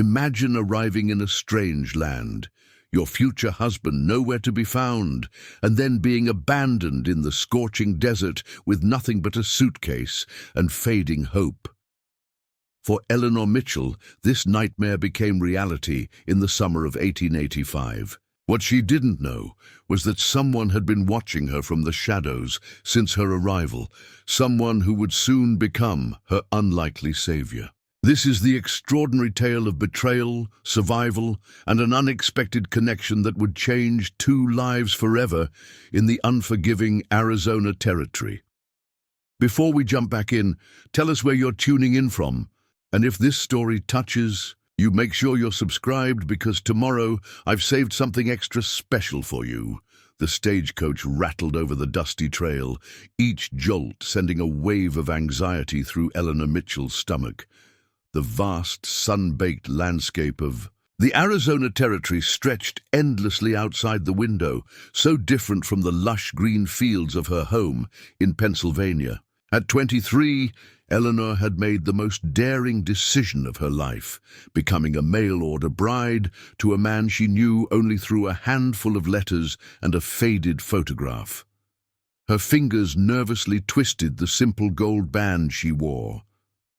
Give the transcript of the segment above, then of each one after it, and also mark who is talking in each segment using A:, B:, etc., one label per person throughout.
A: Imagine arriving in a strange land, your future husband nowhere to be found, and then being abandoned in the scorching desert with nothing but a suitcase and fading hope. For Eleanor Mitchell, this nightmare became reality in the summer of 1885. What she didn't know was that someone had been watching her from the shadows since her arrival, someone who would soon become her unlikely savior. This is the extraordinary tale of betrayal, survival, and an unexpected connection that would change two lives forever in the unforgiving Arizona territory. Before we jump back in, tell us where you're tuning in from, and if this story touches you, make sure you're subscribed, because tomorrow I've saved something extra special for you. The stagecoach rattled over the dusty trail, each jolt sending a wave of anxiety through Eleanor Mitchell's stomach. The vast, sun-baked landscape of the Arizona territory stretched endlessly outside the window, so different from the lush green fields of her home in Pennsylvania. At 23, Eleanor had made the most daring decision of her life, becoming a mail-order bride to a man she knew only through a handful of letters and a faded photograph. Her fingers nervously twisted the simple gold band she wore.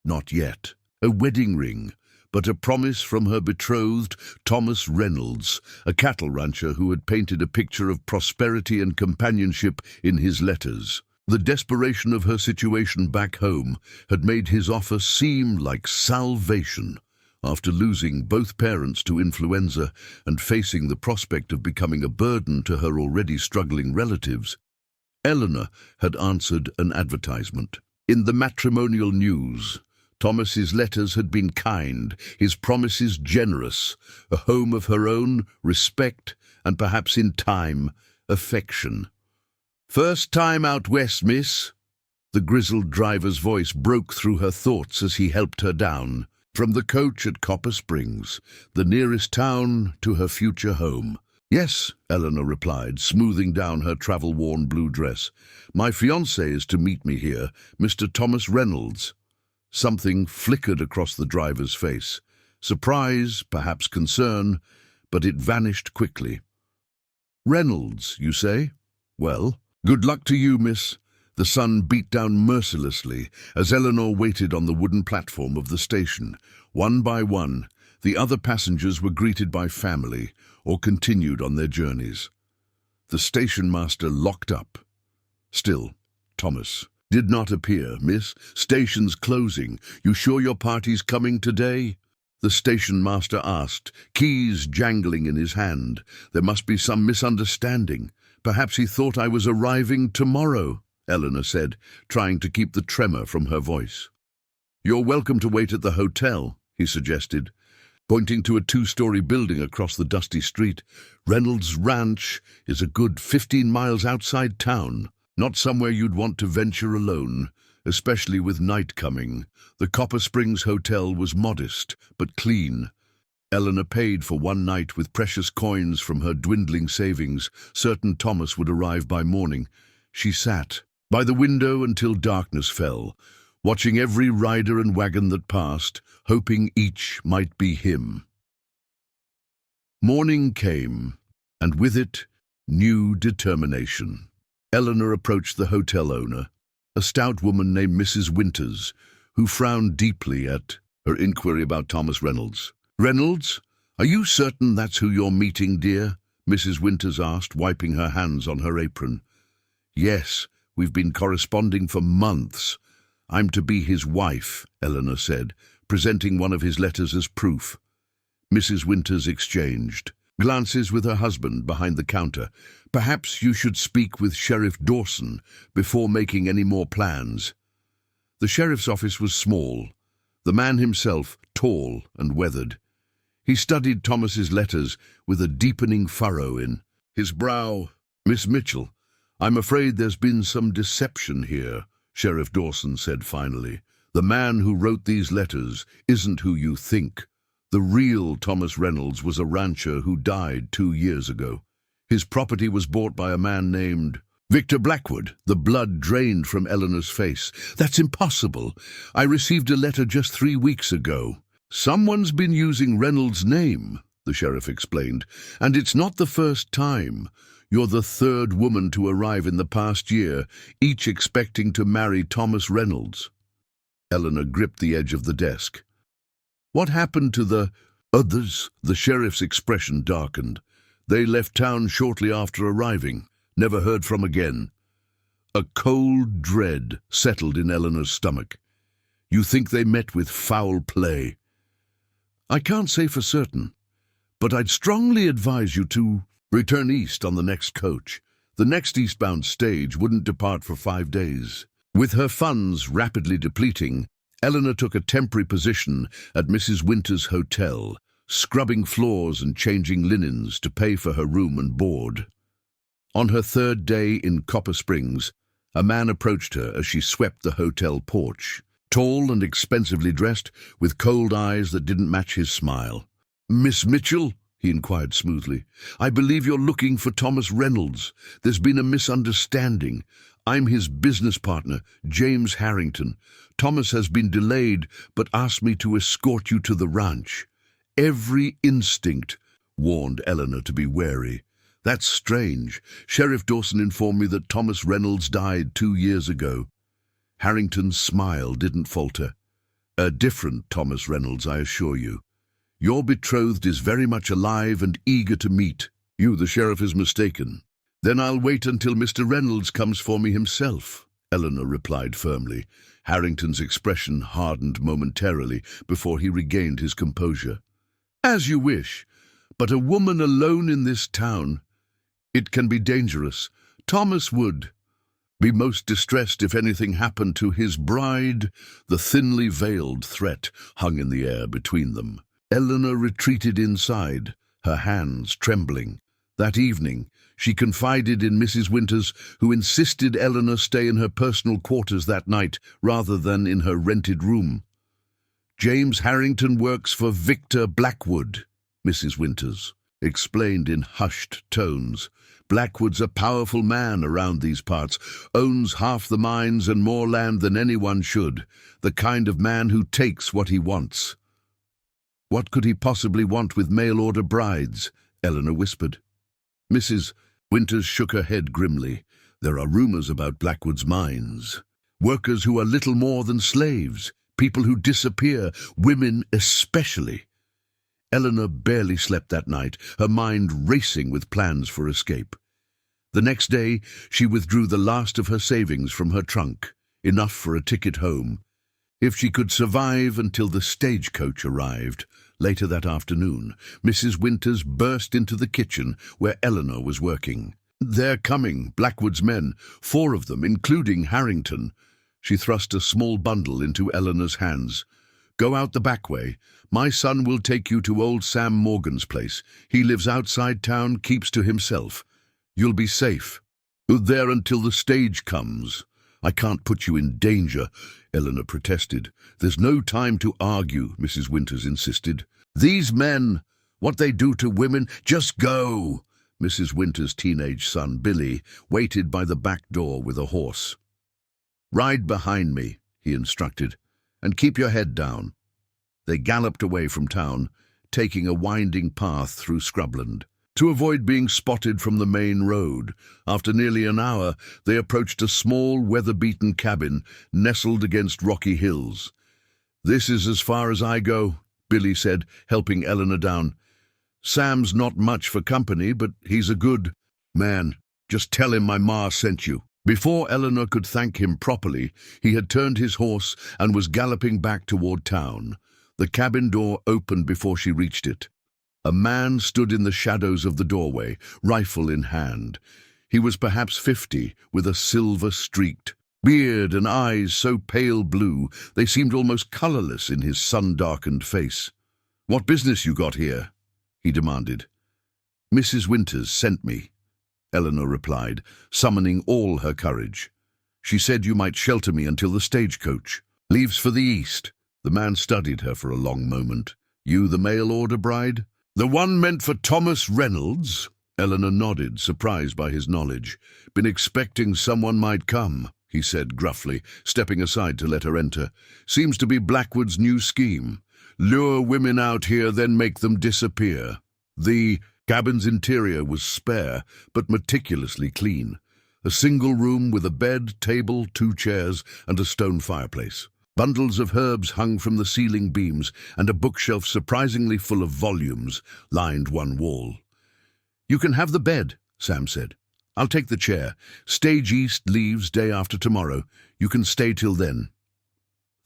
A: Not yet a wedding ring, but a promise from her betrothed, Thomas Reynolds, a cattle rancher who had painted a picture of prosperity and companionship in his letters. The desperation of her situation back home had made his offer seem like salvation. After losing both parents to influenza and facing the prospect of becoming a burden to her already struggling relatives, Eleanor had answered an advertisement. In the matrimonial news, Thomas's letters had been kind, his promises generous, a home of her own, respect, and perhaps in time, affection. "First time out west, miss?" The grizzled driver's voice broke through her thoughts as he helped her down from the coach at Copper Springs, the nearest town to her future home. "Yes," Eleanor replied, smoothing down her travel-worn blue dress. "My fiancé is to meet me here, Mr. Thomas Reynolds." Something flickered across the driver's face. Surprise, perhaps concern, but it vanished quickly. "Reynolds, you say? Well, good luck to you, miss." The sun beat down mercilessly as Eleanor waited on the wooden platform of the station. One by one, the other passengers were greeted by family or continued on their journeys. The station master locked up. Still, Thomas did not appear. "Miss, station's closing. You sure your party's coming today?" The station master asked, keys jangling in his hand. "There must be some misunderstanding. Perhaps he thought I was arriving tomorrow," Eleanor said, trying to keep the tremor from her voice. "You're welcome to wait at the hotel," he suggested, pointing to a two-story building across the dusty street. "Reynolds Ranch is a good 15 miles outside town. Not somewhere you'd want to venture alone, especially with night coming." The Copper Springs Hotel was modest, but clean. Eleanor paid for one night with precious coins from her dwindling savings, certain Thomas would arrive by morning. She sat by the window until darkness fell, watching every rider and wagon that passed, hoping each might be him. Morning came, and with it, new determination. Eleanor approached the hotel owner, a stout woman named Mrs. Winters, who frowned deeply at her inquiry about Thomas Reynolds. "Reynolds, are you certain that's who you're meeting, dear?" Mrs. Winters asked, wiping her hands on her apron. "Yes, we've been corresponding for months. I'm to be his wife," Eleanor said, presenting one of his letters as proof. Mrs. Winters exchanged glances with her husband behind the counter. "Perhaps you should speak with Sheriff Dawson before making any more plans." The sheriff's office was small, the man himself tall and weathered. He studied Thomas's letters with a deepening furrow in his brow. "Miss Mitchell, I'm afraid there's been some deception here," Sheriff Dawson said finally. "The man who wrote these letters isn't who you think. The real Thomas Reynolds was a rancher who died 2 years ago. His property was bought by a man named Victor Blackwood." The blood drained from Eleanor's face. "That's impossible. I received a letter just 3 weeks ago." "Someone's been using Reynolds' name," the sheriff explained, "and it's not the first time. You're the third woman to arrive in the past year, each expecting to marry Thomas Reynolds." Eleanor gripped the edge of the desk. "What happened to the others?" The sheriff's expression darkened. "They left town shortly after arriving. Never heard from again." A cold dread settled in Eleanor's stomach. "You think they met with foul play?" "I can't say for certain, but I'd strongly advise you to return east on the next coach. The next eastbound stage wouldn't depart for 5 days." With her funds rapidly depleting, Eleanor took a temporary position at Mrs. Winter's hotel, scrubbing floors and changing linens to pay for her room and board. On her 3rd day in Copper Springs, a man approached her as she swept the hotel porch. Tall and expensively dressed, with cold eyes that didn't match his smile. "Miss Mitchell?" he inquired smoothly. "I believe you're looking for Thomas Reynolds. There's been a misunderstanding. I'm his business partner, James Harrington. Thomas has been delayed, but asked me to escort you to the ranch." Every instinct warned Eleanor to be wary. "That's strange. Sheriff Dawson informed me that Thomas Reynolds died 2 years ago." Harrington's smile didn't falter. "A different Thomas Reynolds, I assure you. Your betrothed is very much alive and eager to meet you. The sheriff is mistaken." "Then I'll wait until Mr. Reynolds comes for me himself," Eleanor replied firmly. Harrington's expression hardened momentarily before he regained his composure. "As you wish, but a woman alone in this town, it can be dangerous. Thomas would be most distressed if anything happened to his bride." The thinly veiled threat hung in the air between them. Eleanor retreated inside, her hands trembling. That evening, she confided in Mrs. Winters, who insisted Eleanor stay in her personal quarters that night rather than in her rented room. "James Harrington works for Victor Blackwood," Mrs. Winters explained in hushed tones. "Blackwood's a powerful man around these parts, owns half the mines and more land than anyone should, the kind of man who takes what he wants." "What could he possibly want with mail-order brides?" Eleanor whispered. Mrs. Winters shook her head grimly. "There are rumors about Blackwood's mines. Workers who are little more than slaves, people who disappear, women especially." Eleanor barely slept that night, her mind racing with plans for escape. The next day, she withdrew the last of her savings from her trunk, enough for a ticket home. If she could survive until the stagecoach arrived. Later that afternoon, Mrs. Winters burst into the kitchen where Eleanor was working. "They're coming, Blackwood's men, 4 of them, including Harrington." She thrust a small bundle into Eleanor's hands. "Go out the back way. My son will take you to old Sam Morgan's place. He lives outside town, keeps to himself. You'll be safe there until the stage comes." "I can't put you in danger," Eleanor protested. "There's no time to argue," Mrs. Winters insisted. "These men, what they do to women, just go." Mrs. Winters' teenage son, Billy, waited by the back door with a horse. "Ride behind me," he instructed, "and keep your head down." They galloped away from town, taking a winding path through scrubland. To avoid being spotted from the main road, after nearly an hour, they approached a small, weather-beaten cabin nestled against rocky hills. "This is as far as I go," Billy said, helping Eleanor down. "Sam's not much for company, but he's a good man. Just tell him my ma sent you." Before Eleanor could thank him properly, he had turned his horse and was galloping back toward town. The cabin door opened before she reached it. A man stood in the shadows of the doorway, rifle in hand. He was perhaps 50, with a silver-streaked beard and eyes so pale blue they seemed almost colorless in his sun-darkened face. "What business you got here?" he demanded. "Mrs. Winters sent me," Eleanor replied, summoning all her courage. "She said you might shelter me until the stagecoach leaves for the east." The man studied her for a long moment. "You the mail-order bride?" "The one meant for Thomas Reynolds?" Eleanor nodded, surprised by his knowledge. "Been expecting someone might come," he said gruffly, stepping aside to let her enter. "Seems to be Blackwood's new scheme. Lure women out here, then make them disappear. The cabin's interior was spare, but meticulously clean. A single room with a bed, table, 2 chairs, and a stone fireplace. Bundles of herbs hung from the ceiling beams, and a bookshelf surprisingly full of volumes lined one wall. "You can have the bed," Sam said. "I'll take the chair. Stage East leaves day after tomorrow. You can stay till then."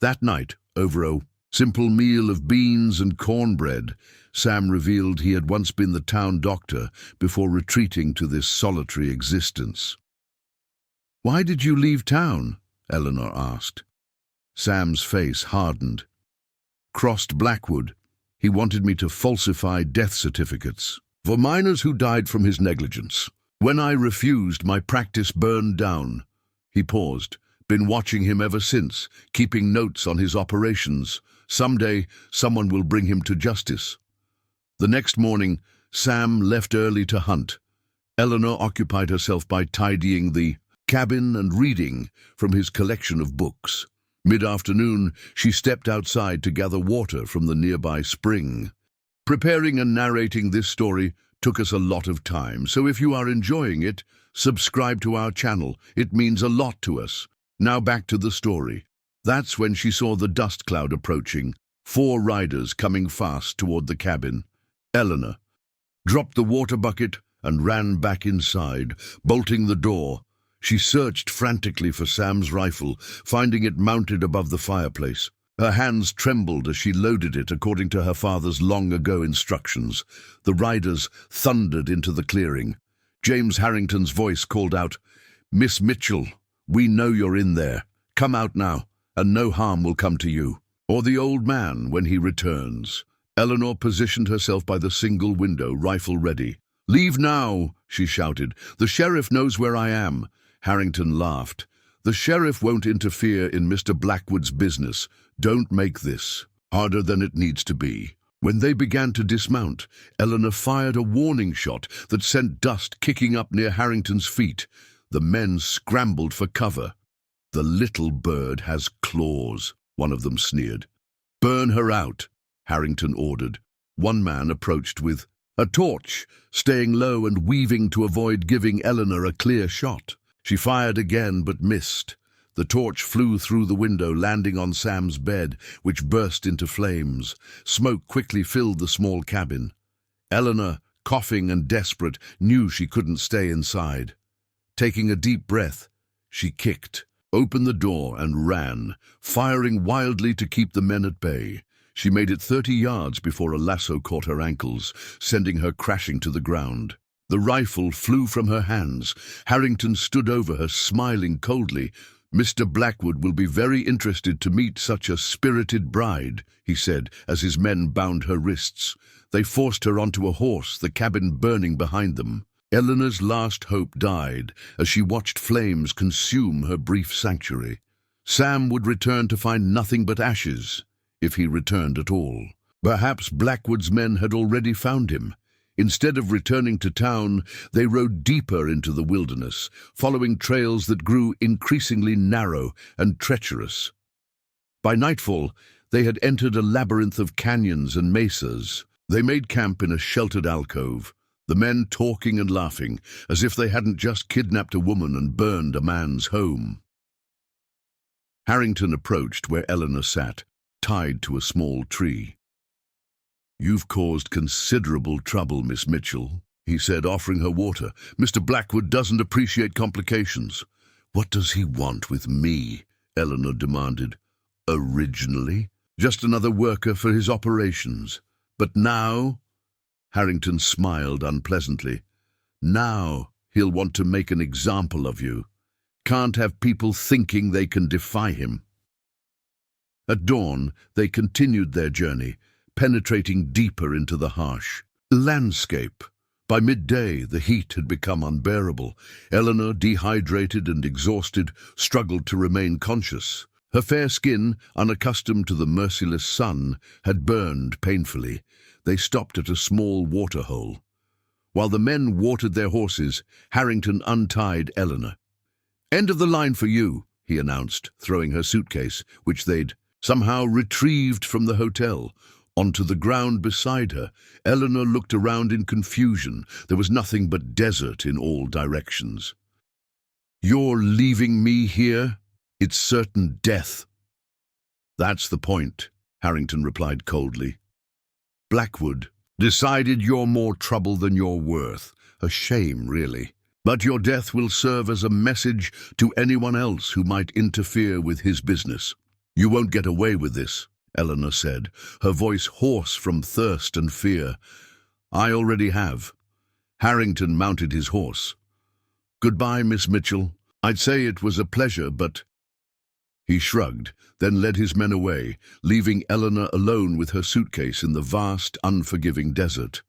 A: That night, over a simple meal of beans and cornbread, Sam revealed he had once been the town doctor before retreating to this solitary existence. "Why did you leave town?" Eleanor asked. Sam's face hardened. "Crossed Blackwood. He wanted me to falsify death certificates for miners who died from his negligence. When I refused, my practice burned down." He paused. "Been watching him ever since, keeping notes on his operations. Someday, someone will bring him to justice." The next morning, Sam left early to hunt. Eleanor occupied herself by tidying the cabin and reading from his collection of books. Mid-afternoon, she stepped outside to gather water from the nearby spring. Preparing and narrating this story took us a lot of time, so if you are enjoying it, subscribe to our channel. It means a lot to us. Now back to the story. That's when she saw the dust cloud approaching, 4 riders coming fast toward the cabin. Eleanor dropped the water bucket and ran back inside, bolting the door. She searched frantically for Sam's rifle, finding it mounted above the fireplace. Her hands trembled as she loaded it according to her father's long-ago instructions. The riders thundered into the clearing. James Harrington's voice called out, "Miss Mitchell, we know you're in there. Come out now, and no harm will come to you, or the old man when he returns." Eleanor positioned herself by the single window, rifle ready. "Leave now," she shouted. "The sheriff knows where I am." Harrington laughed. "The sheriff won't interfere in Mr. Blackwood's business. Don't make this harder than it needs to be." When they began to dismount, Eleanor fired a warning shot that sent dust kicking up near Harrington's feet. The men scrambled for cover. "The little bird has claws," one of them sneered. "Burn her out," Harrington ordered. One man approached with a torch, staying low and weaving to avoid giving Eleanor a clear shot. She fired again but missed. The torch flew through the window, landing on Sam's bed, which burst into flames. Smoke quickly filled the small cabin. Eleanor, coughing and desperate, knew she couldn't stay inside. Taking a deep breath, she kicked, opened the door and ran, firing wildly to keep the men at bay. She made it 30 yards before a lasso caught her ankles, sending her crashing to the ground. The rifle flew from her hands. Harrington stood over her, smiling coldly. "Mr. Blackwood will be very interested to meet such a spirited bride," he said, as his men bound her wrists. They forced her onto a horse, the cabin burning behind them. Eleanor's last hope died as she watched flames consume her brief sanctuary. Sam would return to find nothing but ashes, if he returned at all. Perhaps Blackwood's men had already found him. Instead of returning to town, they rode deeper into the wilderness, following trails that grew increasingly narrow and treacherous. By nightfall, they had entered a labyrinth of canyons and mesas. They made camp in a sheltered alcove, the men talking and laughing, as if they hadn't just kidnapped a woman and burned a man's home. Harrington approached where Eleanor sat, tied to a small tree. "You've caused considerable trouble, Miss Mitchell," he said, offering her water. "Mr. Blackwood doesn't appreciate complications." "What does he want with me?" Eleanor demanded. "Originally, just another worker for his operations. But now," Harrington smiled unpleasantly, "now he'll want to make an example of you. Can't have people thinking they can defy him." At dawn, they continued their journey, penetrating deeper into the harsh landscape. By midday, the heat had become unbearable. Eleanor, dehydrated and exhausted, struggled to remain conscious. Her fair skin, unaccustomed to the merciless sun, had burned painfully. They stopped at a small water hole. While the men watered their horses, Harrington untied Eleanor. "End of the line for you," he announced, throwing her suitcase, which they'd somehow retrieved from the hotel. Onto the ground beside her, Eleanor looked around in confusion. There was nothing but desert in all directions. "You're leaving me here? It's certain death." "That's the point," Harrington replied coldly. "Blackwood decided you're more trouble than you're worth. A shame, really. But your death will serve as a message to anyone else who might interfere with his business. You won't get away with this," Eleanor said, her voice hoarse from thirst and fear. "I already have." Harrington mounted his horse. "Goodbye, Miss Mitchell. I'd say it was a pleasure, but—" He shrugged, then led his men away, leaving Eleanor alone with her suitcase in the vast, unforgiving desert.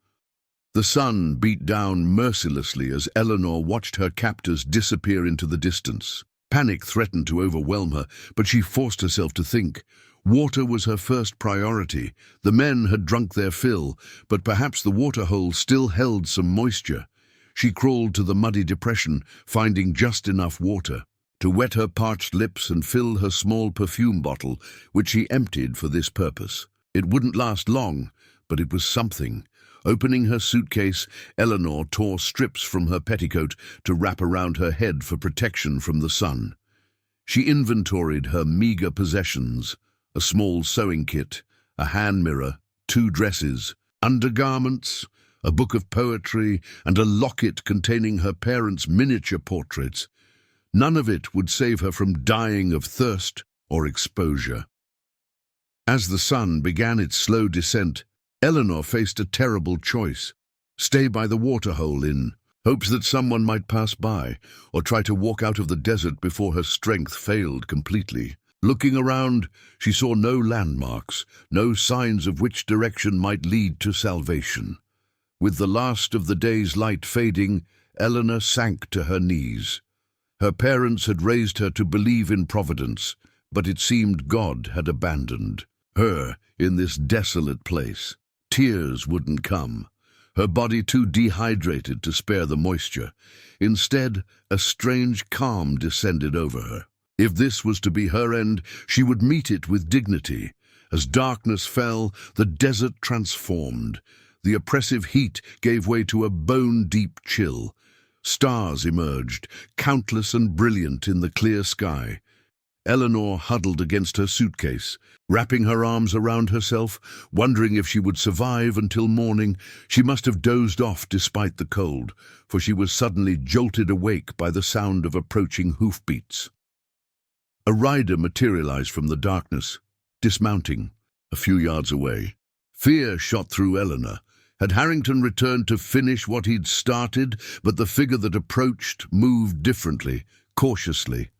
A: The sun beat down mercilessly as Eleanor watched her captors disappear into the distance. Panic threatened to overwhelm her, but she forced herself to think. Water was her first priority. The men had drunk their fill, but perhaps the waterhole still held some moisture. She crawled to the muddy depression, finding just enough water to wet her parched lips and fill her small perfume bottle, which she emptied for this purpose. It wouldn't last long, but it was something. Opening her suitcase, Eleanor tore strips from her petticoat to wrap around her head for protection from the sun. She inventoried her meager possessions: a small sewing kit, a hand mirror, 2 dresses, undergarments, a book of poetry, and a locket containing her parents' miniature portraits. None of it would save her from dying of thirst or exposure. As the sun began its slow descent, Eleanor faced a terrible choice: stay by the waterhole in hopes that someone might pass by, or try to walk out of the desert before her strength failed completely. Looking around, she saw no landmarks, no signs of which direction might lead to salvation. With the last of the day's light fading, Eleanor sank to her knees. Her parents had raised her to believe in providence, but it seemed God had abandoned her in this desolate place. Tears wouldn't come, her body too dehydrated to spare the moisture. Instead, a strange calm descended over her. If this was to be her end, she would meet it with dignity. As darkness fell, the desert transformed. The oppressive heat gave way to a bone-deep chill. Stars emerged, countless and brilliant in the clear sky. Eleanor huddled against her suitcase, wrapping her arms around herself, wondering if she would survive until morning. She must have dozed off despite the cold, for she was suddenly jolted awake by the sound of approaching hoofbeats. A rider materialized from the darkness, dismounting a few yards away. Fear shot through Eleanor. Had Harrington returned to finish what he'd started? But the figure that approached moved differently, cautiously.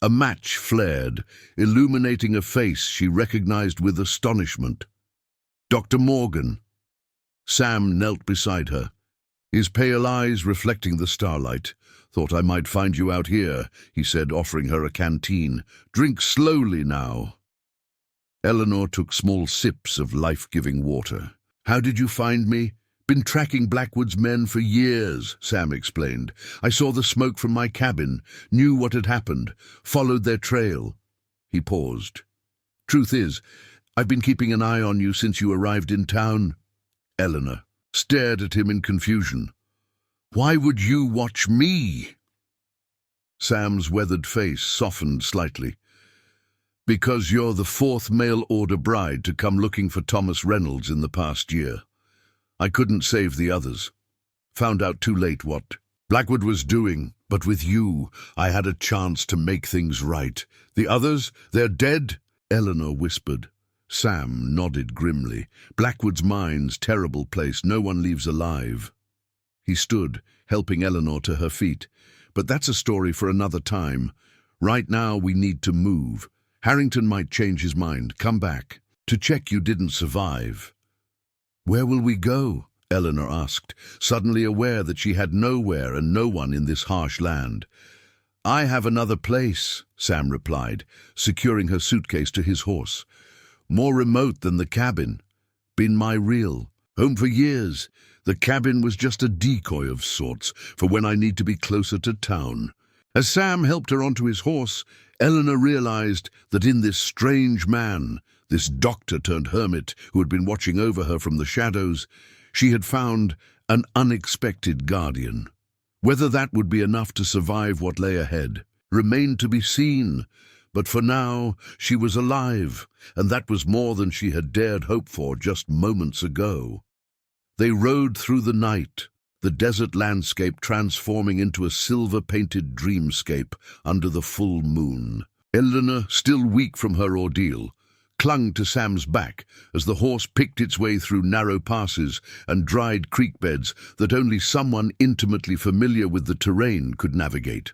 A: A match flared, illuminating a face she recognized with astonishment. Dr. Morgan. Sam knelt beside her, his pale eyes reflecting the starlight. "Thought I might find you out here," he said, offering her a canteen. "Drink slowly now." Eleanor took small sips of life-giving water. "How did you find me?" "Been tracking Blackwood's men for years," Sam explained. "I saw the smoke from my cabin, knew what had happened, followed their trail." He paused. "Truth is, I've been keeping an eye on you since you arrived in town." Eleanor stared at him in confusion. "Why would you watch me?" Sam's weathered face softened slightly. "Because you're the 4th mail-order bride to come looking for Thomas Reynolds in the past year. I couldn't save the others. Found out too late what Blackwood was doing, but with you, I had a chance to make things right. The others, they're dead," Eleanor whispered. Sam nodded grimly. "Blackwood's mine's terrible place. No one leaves alive." He stood, helping Eleanor to her feet. "But that's a story for another time. Right now we need to move. Harrington might change his mind, come back, to check you didn't survive." "Where will we go?" Eleanor asked, suddenly aware that she had nowhere and no one in this harsh land. "I have another place," Sam replied, securing her suitcase to his horse. "More remote than the cabin. Been my real home for years. The cabin was just a decoy of sorts for when I need to be closer to town." As Sam helped her onto his horse, Eleanor realized that in this strange man, this doctor-turned-hermit who had been watching over her from the shadows, she had found an unexpected guardian. Whether that would be enough to survive what lay ahead remained to be seen, but for now she was alive, and that was more than she had dared hope for just moments ago. They rode through the night, the desert landscape transforming into a silver-painted dreamscape under the full moon. Eleanor, still weak from her ordeal, clung to Sam's back as the horse picked its way through narrow passes and dried creek beds that only someone intimately familiar with the terrain could navigate.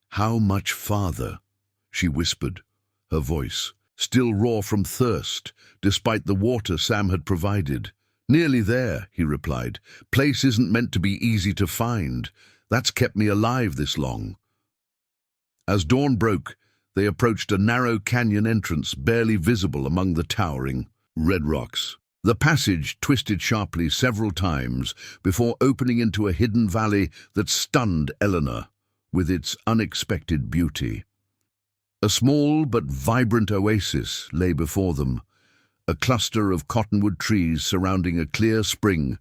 A: "How much farther?" she whispered, her voice still raw from thirst, despite the water Sam had provided. "Nearly there," he replied. "Place isn't meant to be easy to find. That's kept me alive this long." As dawn broke, they approached a narrow canyon entrance barely visible among the towering red rocks. The passage twisted sharply several times before opening into a hidden valley that stunned Eleanor with its unexpected beauty. A small but vibrant oasis lay before them, a cluster of cottonwood trees surrounding a clear spring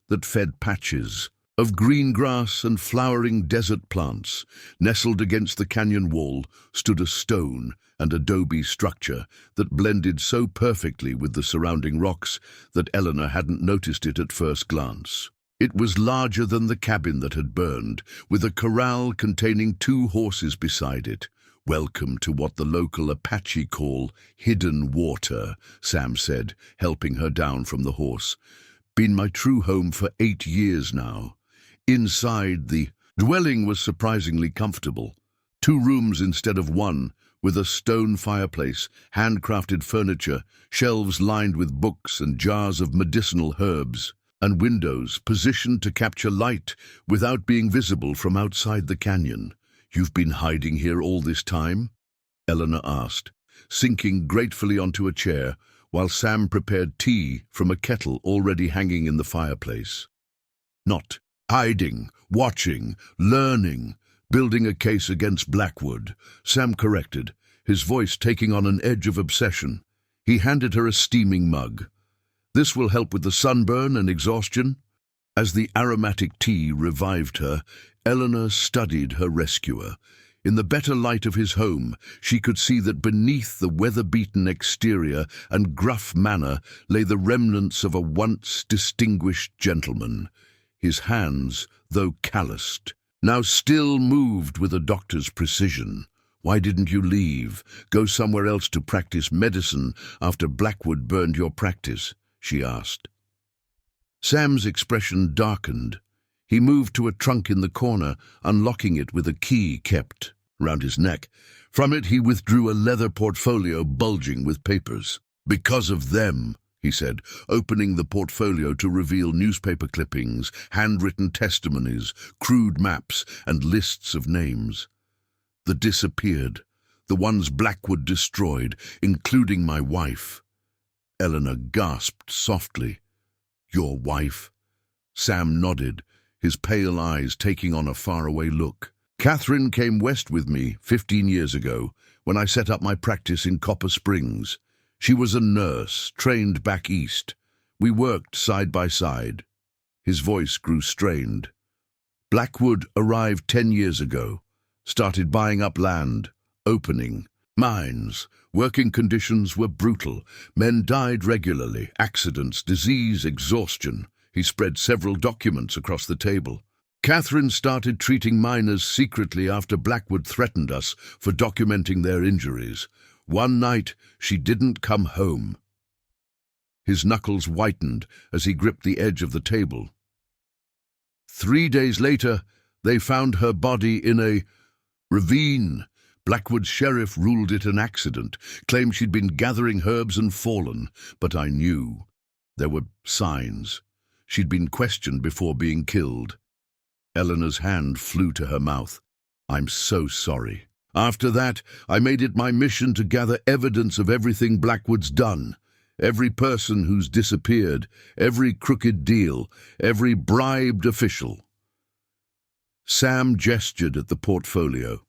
A: that fed patches of green grass and flowering desert plants. Nestled against the canyon wall stood a stone and adobe structure that blended so perfectly with the surrounding rocks that Eleanor hadn't noticed it at first glance. It was larger than the cabin that had burned, with a corral containing 2 horses beside it. "Welcome to what the local Apache call hidden water," Sam said, helping her down from the horse. "Been my true home for 8 years now." Inside, the dwelling was surprisingly comfortable. 2 rooms instead of 1, with a stone fireplace, handcrafted furniture, shelves lined with books and jars of medicinal herbs, and windows positioned to capture light without being visible from outside the canyon. "You've been hiding here all this time?" Eleanor asked, sinking gratefully onto a chair while Sam prepared tea from a kettle already hanging in the fireplace. "Not hiding, watching, learning, building a case against Blackwood," Sam corrected, his voice taking on an edge of obsession. He handed her a steaming mug. "This will help with the sunburn and exhaustion." As the aromatic tea revived her, Eleanor studied her rescuer. In the better light of his home, she could see that beneath the weather-beaten exterior and gruff manner lay the remnants of a once distinguished gentleman. His hands, though calloused, now still moved with a doctor's precision. "Why didn't you leave? Go somewhere else to practice medicine after Blackwood burned your practice?" she asked. Sam's expression darkened. He moved to a trunk in the corner, unlocking it with a key kept round his neck. From it he withdrew a leather portfolio bulging with papers. "Because of them," he said, opening the portfolio to reveal newspaper clippings, handwritten testimonies, crude maps, and lists of names. "The disappeared, the ones Blackwood destroyed, including my wife." Eleanor gasped softly. "Your wife?" Sam nodded, his pale eyes taking on a faraway look. "Catherine came west with me 15 years ago, when I set up my practice in Copper Springs. She was a nurse, trained back east. We worked side by side." His voice grew strained. "Blackwood arrived 10 years ago, started buying up land, opening mines. Working conditions were brutal. Men died regularly, accidents, disease, exhaustion." He spread several documents across the table. "Catherine started treating miners secretly after Blackwood threatened us for documenting their injuries. One night, she didn't come home." His knuckles whitened as he gripped the edge of the table. 3 days later, they found her body in a ravine. Blackwood's sheriff ruled it an accident, claimed she'd been gathering herbs and fallen, but I knew. There were signs. She'd been questioned before being killed. Eleanor's hand flew to her mouth. "I'm so sorry. After that, I made it my mission to gather evidence of everything Blackwood's done. Every person who's disappeared, every crooked deal, every bribed official." Sam gestured at the portfolio,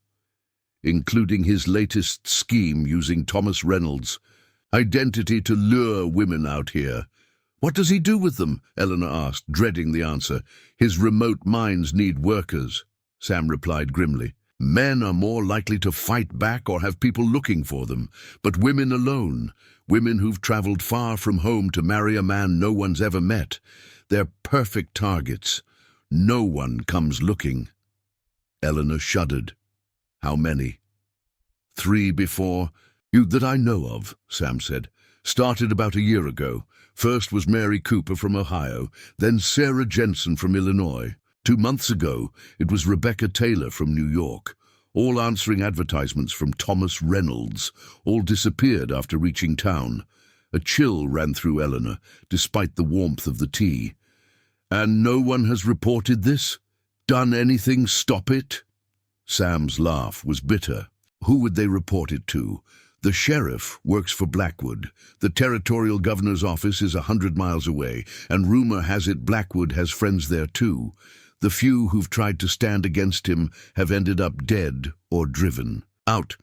A: including his latest scheme using Thomas Reynolds' identity to lure women out here. What does he do with them? Eleanor asked, dreading the answer. His remote mines need workers, Sam replied grimly. Men are more likely to fight back or have people looking for them, but women alone, women who've traveled far from home to marry a man no one's ever met, they're perfect targets. No one comes looking. Eleanor shuddered. How many? 3 before. You that I know of, Sam said. Started about a year ago. First was Mary Cooper from Ohio, then Sarah Jensen from Illinois. 2 months ago, it was Rebecca Taylor from New York. All answering advertisements from Thomas Reynolds. All disappeared after reaching town. A chill ran through Eleanor, despite the warmth of the tea. And no one has reported this? Done anything stop it? Sam's laugh was bitter. Who would they report it to? The sheriff works for Blackwood. The territorial governor's office is 100 miles away, and rumor has it Blackwood has friends there too. The few who've tried to stand against him have ended up dead or driven out.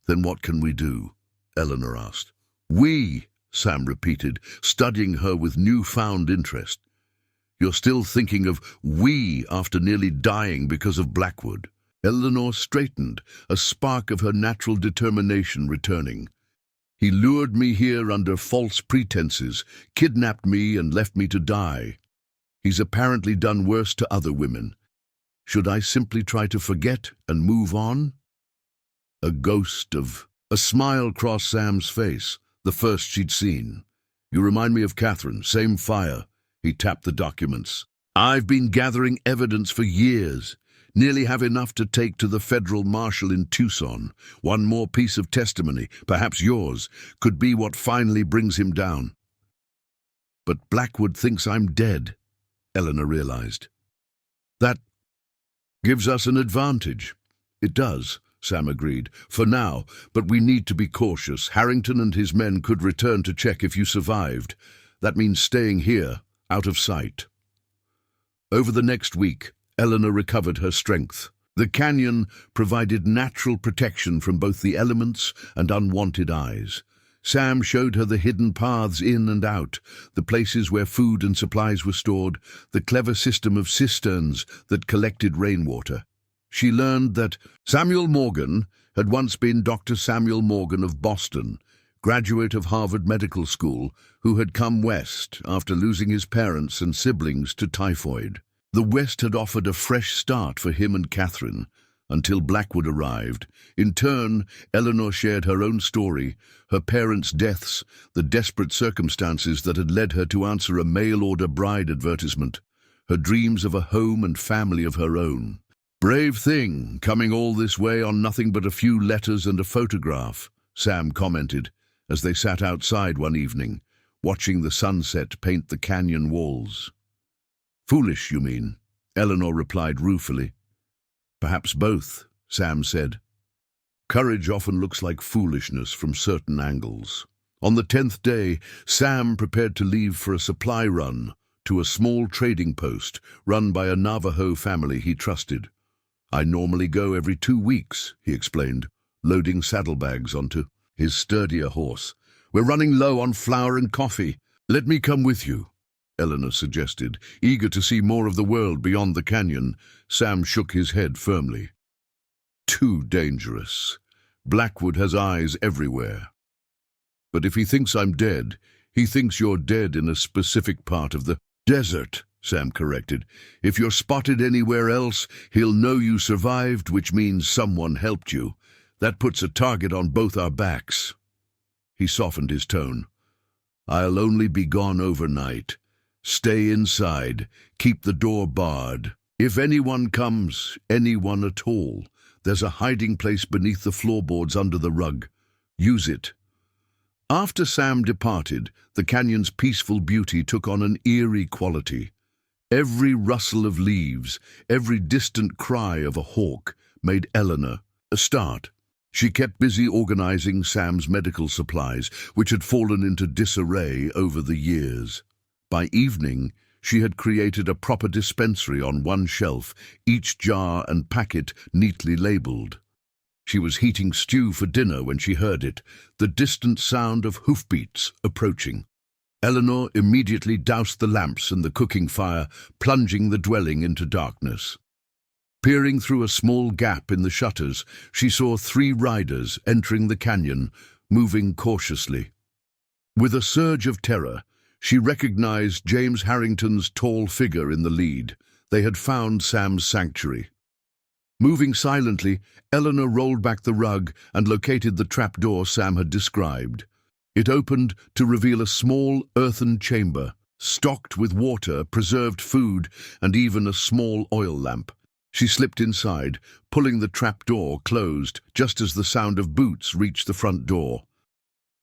A: Then what can we do? Eleanor asked. We, Sam repeated, studying her with newfound interest. You're still thinking of we after nearly dying because of Blackwood. Eleanor straightened, a spark of her natural determination returning. He lured me here under false pretenses, kidnapped me and left me to die. He's apparently done worse to other women. Should I simply try to forget and move on? A smile crossed Sam's face, the first she'd seen. You remind me of Catherine, same fire. He tapped the documents. I've been gathering evidence for years. Nearly have enough to take to the federal marshal in Tucson. One more piece of testimony, perhaps yours, could be what finally brings him down. But Blackwood thinks I'm dead, Eleanor realized. That gives us an advantage. It does, Sam agreed, for now, but we need to be cautious. Harrington and his men could return to check if you survived. That means staying here, out of sight. Over the next week, Eleanor recovered her strength. The canyon provided natural protection from both the elements and unwanted eyes. Sam showed her the hidden paths in and out, the places where food and supplies were stored, the clever system of cisterns that collected rainwater. She learned that Samuel Morgan had once been Dr. Samuel Morgan of Boston, graduate of Harvard Medical School, who had come west after losing his parents and siblings to typhoid. The West had offered a fresh start for him and Catherine, until Blackwood arrived. In turn, Eleanor shared her own story, her parents' deaths, the desperate circumstances that had led her to answer a mail-order bride advertisement, her dreams of a home and family of her own. Brave thing, coming all this way on nothing but a few letters and a photograph, Sam commented, as they sat outside one evening, watching the sunset paint the canyon walls. Foolish, you mean? Eleanor replied ruefully. Perhaps both, Sam said. Courage often looks like foolishness from certain angles. On the 10th day, Sam prepared to leave for a supply run to a small trading post run by a Navajo family he trusted. I normally go every 2 weeks, he explained, loading saddlebags onto his sturdier horse. We're running low on flour and coffee. Let me come with you, Eleanor suggested, eager to see more of the world beyond the canyon. Sam shook his head firmly. Too dangerous. Blackwood has eyes everywhere. But if he thinks I'm dead, he thinks you're dead in a specific part of the desert, Sam corrected. If you're spotted anywhere else, he'll know you survived, which means someone helped you. That puts a target on both our backs. He softened his tone. I'll only be gone overnight. Stay inside. Keep the door barred. If anyone comes, anyone at all, there's a hiding place beneath the floorboards under the rug. Use it. After Sam departed, the canyon's peaceful beauty took on an eerie quality. Every rustle of leaves, every distant cry of a hawk made Eleanor a start. She kept busy organizing Sam's medical supplies, which had fallen into disarray over the years. By evening, She had created a proper dispensary on one shelf, each jar and packet neatly labelled. She was heating stew for dinner when she heard it, the distant sound of hoofbeats approaching. Eleanor immediately doused the lamps and the cooking fire, plunging the dwelling into darkness. Peering through a small gap in the shutters, she saw 3 riders entering the canyon, moving cautiously. With a surge of terror, she recognized James Harrington's tall figure in the lead. They had found Sam's sanctuary. Moving silently, Eleanor rolled back the rug and located the trapdoor Sam had described. It opened to reveal a small earthen chamber, stocked with water, preserved food, and even a small oil lamp. She slipped inside, pulling the trapdoor closed just as the sound of boots reached the front door.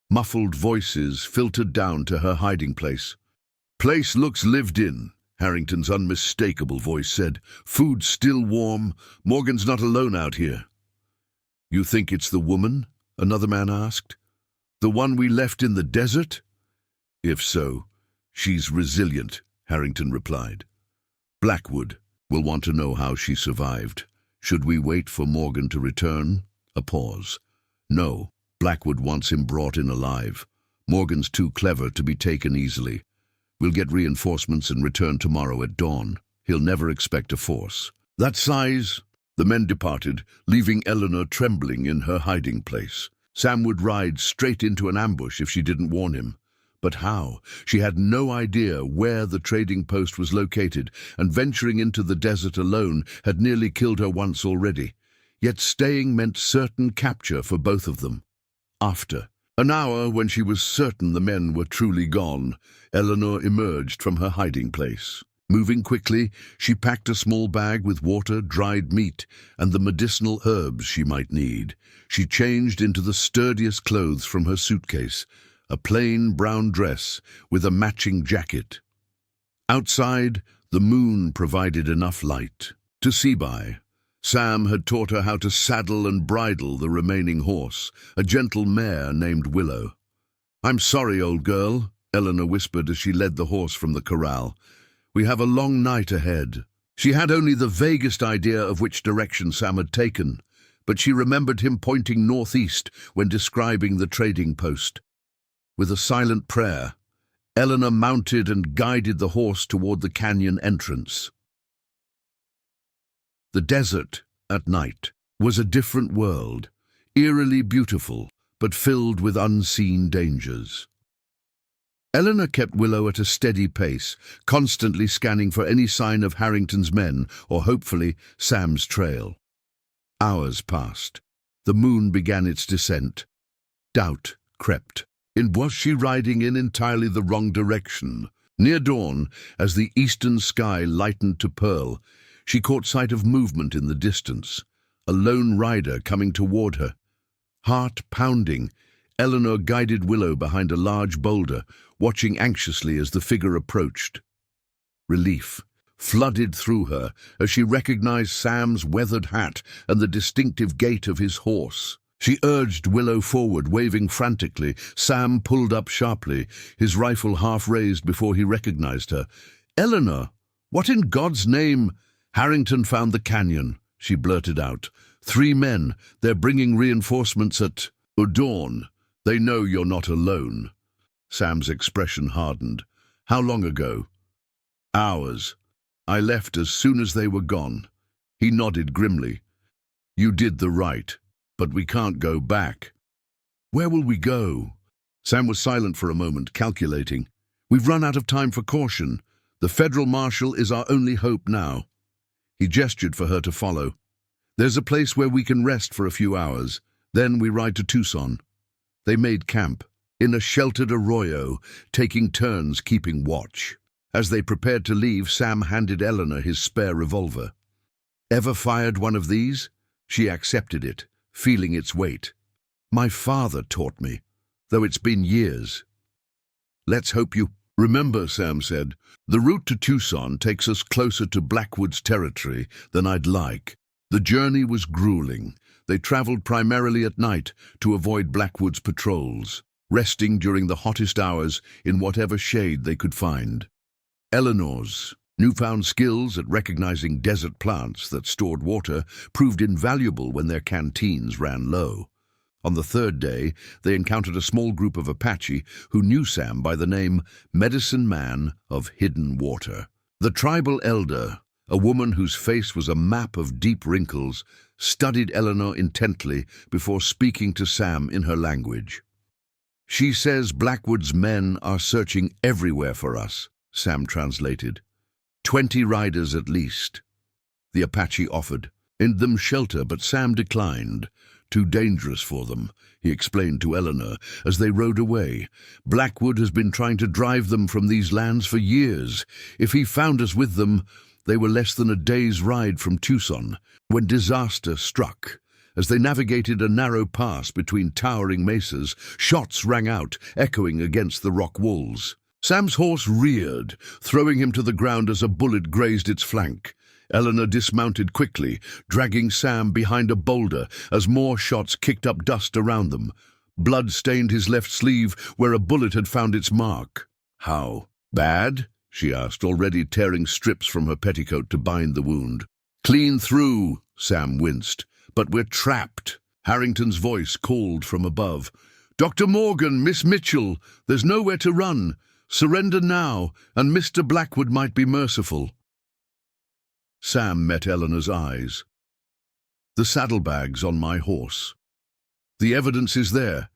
A: Muffled voices filtered down to her hiding place. "Place looks lived in," Harrington's unmistakable voice said. "Food still warm. Morgan's not alone out here." "You think it's the woman?" another man asked. "The one we left in the desert?" "If so, she's resilient," Harrington replied. "Blackwood will want to know how she survived. Should we wait for Morgan to return?" A pause. "No, Blackwood wants him brought in alive. Morgan's too clever to be taken easily. We'll get reinforcements and return tomorrow at dawn. He'll never expect a force." That size. The men departed, leaving Eleanor trembling in her hiding place. Sam would ride straight into an ambush if she didn't warn him. But how? She had no idea where the trading post was located, and venturing into the desert alone had nearly killed her once already. Yet staying meant certain capture for both of them. After an hour, when she was certain the men were truly gone, Eleanor emerged from her hiding place. Moving quickly, she packed a small bag with water, dried meat, and the medicinal herbs she might need. She changed into the sturdiest clothes from her suitcase, a plain brown dress with a matching jacket. Outside, the moon provided enough light to see by. Sam had taught her how to saddle and bridle the remaining horse, a gentle mare named Willow. "I'm sorry, old girl," Eleanor whispered as she led the horse from the corral. "We have a long night ahead." She had only the vaguest idea of which direction Sam had taken, but she remembered him pointing northeast when describing the trading post. With a silent prayer, Eleanor mounted and guided the horse toward the canyon entrance. The desert, at night, was a different world, eerily beautiful, but filled with unseen dangers. Eleanor kept Willow at a steady pace, constantly scanning for any sign of Harrington's men or, hopefully, Sam's trail. Hours passed. The moon began its descent. Doubt crept. Was she riding in entirely the wrong direction? Near dawn, as the eastern sky lightened to pearl, she caught sight of movement in the distance, a lone rider coming toward her. Heart pounding, Eleanor guided Willow behind a large boulder, watching anxiously as the figure approached. Relief flooded through her as she recognized Sam's weathered hat and the distinctive gait of his horse. She urged Willow forward, waving frantically. Sam pulled up sharply, his rifle half raised before he recognized her. "Eleanor, what in God's name?" "Harrington found the canyon," she blurted out. "3 men. They're bringing reinforcements at dawn. They know you're not alone." Sam's expression hardened. "How long ago?" "Hours. I left as soon as they were gone." He nodded grimly. "You did the right. But we can't go back." "Where will we go?" Sam was silent for a moment, calculating. "We've run out of time for caution. The federal marshal is our only hope now." He gestured for her to follow. "There's a place where we can rest for a few hours. Then we ride to Tucson." They made camp in a sheltered arroyo, taking turns keeping watch. As they prepared to leave, Sam handed Eleanor his spare revolver. "Ever fired one of these?" She accepted it, feeling its weight. "My father taught me, though it's been years." "Let's hope you..." "Remember," Sam said, "the route to Tucson takes us closer to Blackwood's territory than I'd like." The journey was grueling. They traveled primarily at night to avoid Blackwood's patrols, resting during the hottest hours in whatever shade they could find. Eleanor's newfound skills at recognizing desert plants that stored water proved invaluable when their canteens ran low. On the third day, they encountered a small group of Apache who knew Sam by the name Medicine Man of Hidden Water. The tribal elder, a woman whose face was a map of deep wrinkles, studied Eleanor intently before speaking to Sam in her language. "She says Blackwood's men are searching everywhere for us," Sam translated. 20 riders at least. The Apache offered them shelter, but Sam declined. "Too dangerous for them," he explained to Eleanor as they rode away. "Blackwood has been trying to drive them from these lands for years. If he found us with them, they were less than a day's ride from Tucson when disaster struck. As they navigated a narrow pass between towering mesas, shots rang out, echoing against the rock walls. Sam's horse reared, throwing him to the ground as a bullet grazed its flank. Eleanor dismounted quickly, dragging Sam behind a boulder as more shots kicked up dust around them. Blood stained his left sleeve where a bullet had found its mark. "How bad?" she asked, already tearing strips from her petticoat to bind the wound. "Clean through," Sam winced. "But we're trapped." Harrington's voice called from above. "Dr. Morgan, Miss Mitchell, there's nowhere to run. Surrender now, and Mr. Blackwood might be merciful." Sam met Eleanor's eyes. "The saddlebags on my horse. The evidence is there.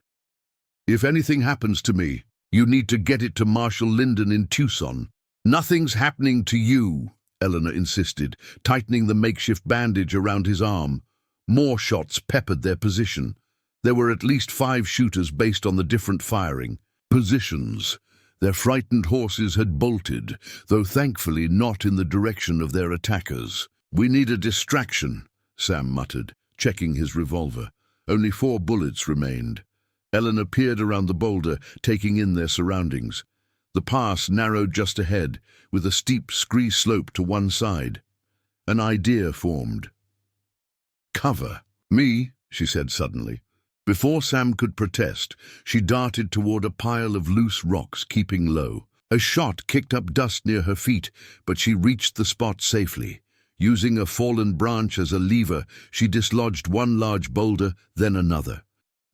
A: If anything happens to me, you need to get it to Marshal Linden in Tucson." "Nothing's happening to you," Eleanor insisted, tightening the makeshift bandage around his arm. More shots peppered their position. There were at least 5 shooters based on the different firing positions. Their frightened horses had bolted, though thankfully not in the direction of their attackers. "We need a distraction," Sam muttered, checking his revolver. Only 4 bullets remained. Eleanor peered around the boulder, taking in their surroundings. The pass narrowed just ahead, with a steep scree slope to one side. An idea formed. "Cover me," she said suddenly. Before Sam could protest, she darted toward a pile of loose rocks, keeping low. A shot kicked up dust near her feet, but she reached the spot safely. Using a fallen branch as a lever, she dislodged one large boulder, then another.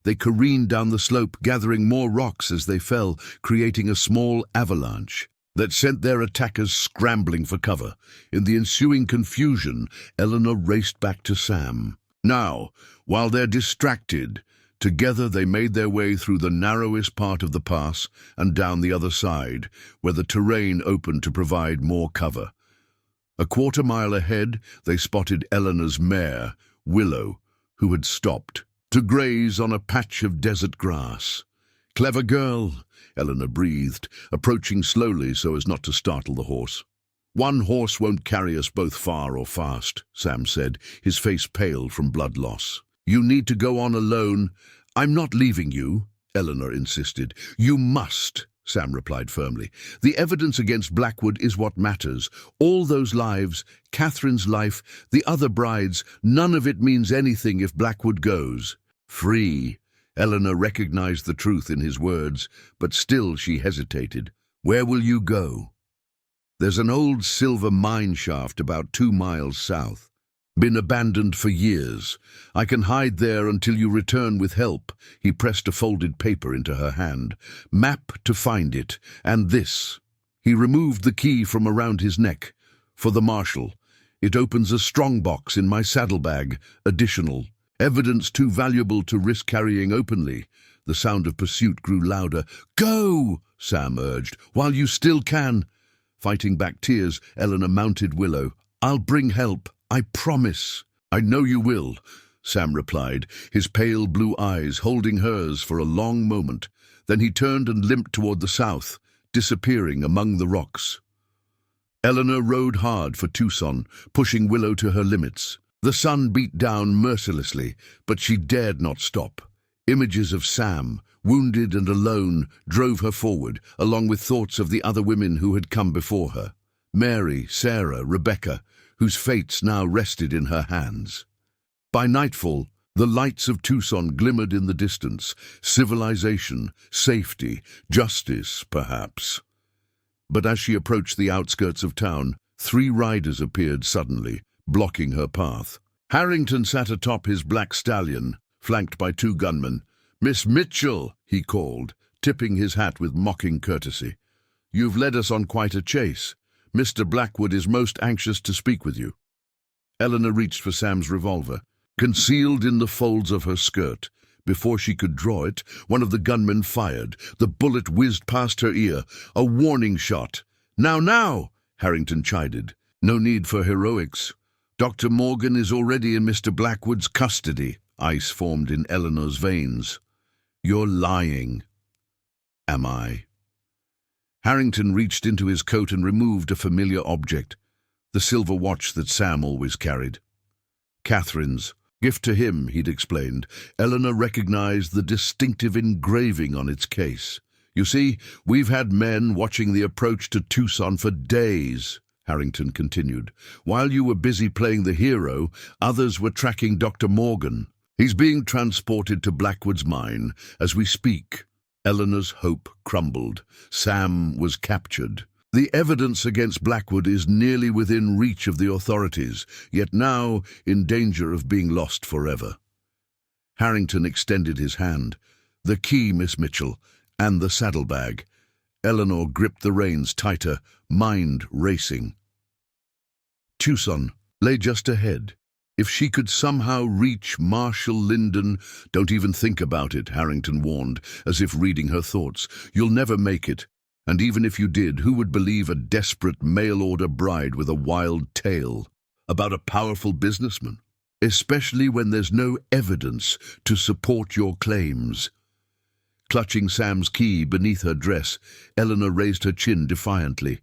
A: They careened down the slope, gathering more rocks as they fell, creating a small avalanche that sent their attackers scrambling for cover. In the ensuing confusion, Eleanor raced back to Sam. Now, while they're distracted, together they made their way through the narrowest part of the pass and down the other side, where the terrain opened to provide more cover. A quarter-mile ahead, they spotted Eleanor's mare, Willow, who had stopped to graze on a patch of desert grass. "Clever girl," Eleanor breathed, approaching slowly so as not to startle the horse. "One horse won't carry us both far or fast," Sam said, his face pale from blood loss. "You need to go on alone." "I'm not leaving you," Eleanor insisted. "You must," Sam replied firmly. "The evidence against Blackwood is what matters. All those lives, Catherine's life, the other brides, none of it means anything if Blackwood goes." "Free." Eleanor recognized the truth in his words, but still she hesitated. "Where will you go?" "There's an old silver mine shaft about 2 miles south. Been abandoned for years. I can hide there until you return with help." He pressed a folded paper into her hand. "Map to find it, and this." He removed the key from around his neck. "For the marshal. It opens a strongbox in my saddlebag. Additional. Evidence too valuable to risk carrying openly." The sound of pursuit grew louder. "Go!" Sam urged, "while you still can." Fighting back tears, Eleanor mounted Willow. "I'll bring help. I promise." "I know you will," Sam replied, his pale blue eyes holding hers for a long moment. Then he turned and limped toward the south, disappearing among the rocks. Eleanor rode hard for Tucson, pushing Willow to her limits. The sun beat down mercilessly, but she dared not stop. Images of Sam, wounded and alone, drove her forward, along with thoughts of the other women who had come before her. Mary, Sarah, Rebecca, whose fates now rested in her hands. By nightfall, the lights of Tucson glimmered in the distance. Civilization, safety, justice, perhaps. But as she approached the outskirts of town, 3 riders appeared suddenly, blocking her path. Harrington sat atop his black stallion, flanked by 2 gunmen. "Miss Mitchell," he called, tipping his hat with mocking courtesy. "You've led us on quite a chase. Mr. Blackwood is most anxious to speak with you." Eleanor reached for Sam's revolver, concealed in the folds of her skirt. Before she could draw it, one of the gunmen fired. The bullet whizzed past her ear, a warning shot. "Now, now!" Harrington chided. "No need for heroics. Dr. Morgan is already in Mr. Blackwood's custody." Ice formed in Eleanor's veins. "You're lying." "Am I?" Harrington reached into his coat and removed a familiar object, the silver watch that Sam always carried. "Catherine's. Gift to him," he'd explained. Eleanor recognized the distinctive engraving on its case. "You see, we've had men watching the approach to Tucson for days," Harrington continued. "While you were busy playing the hero, others were tracking Dr. Morgan. He's being transported to Blackwood's mine as we speak." Eleanor's hope crumbled. Sam was captured. The evidence against Blackwood is nearly within reach of the authorities, yet now in danger of being lost forever. Harrington extended his hand. "The key, Miss Mitchell, and the saddlebag." Eleanor gripped the reins tighter, mind racing. Tucson lay just ahead. If she could somehow reach Marshall Linden— "Don't even think about it," Harrington warned, as if reading her thoughts. "You'll never make it. And even if you did, who would believe a desperate mail-order bride with a wild tale about a powerful businessman? Especially when there's no evidence to support your claims." Clutching Sam's key beneath her dress, Eleanor raised her chin defiantly.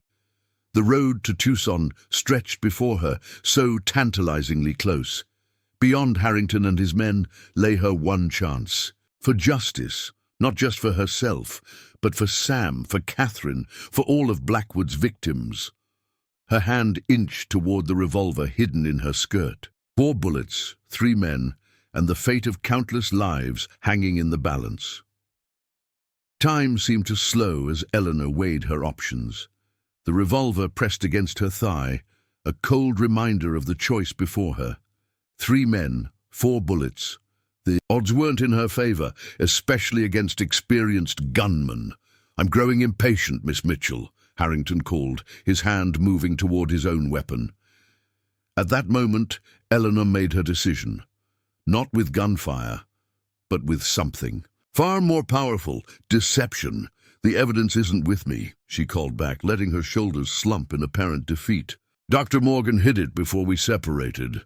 A: The road to Tucson stretched before her, so tantalizingly close. Beyond Harrington and his men lay her one chance. For justice, not just for herself, but for Sam, for Catherine, for all of Blackwood's victims. Her hand inched toward the revolver hidden in her skirt. 4 bullets, 3 men, and the fate of countless lives hanging in the balance. Time seemed to slow as Eleanor weighed her options. The revolver pressed against her thigh, a cold reminder of the choice before her. 3 men, 4 bullets. The odds weren't in her favor, especially against experienced gunmen. "I'm growing impatient, Miss Mitchell," Harrington called, his hand moving toward his own weapon. At that moment, Eleanor made her decision. Not with gunfire, but with something. Far more powerful— deception. "The evidence isn't with me," she called back, letting her shoulders slump in apparent defeat. "Dr. Morgan hid it before we separated.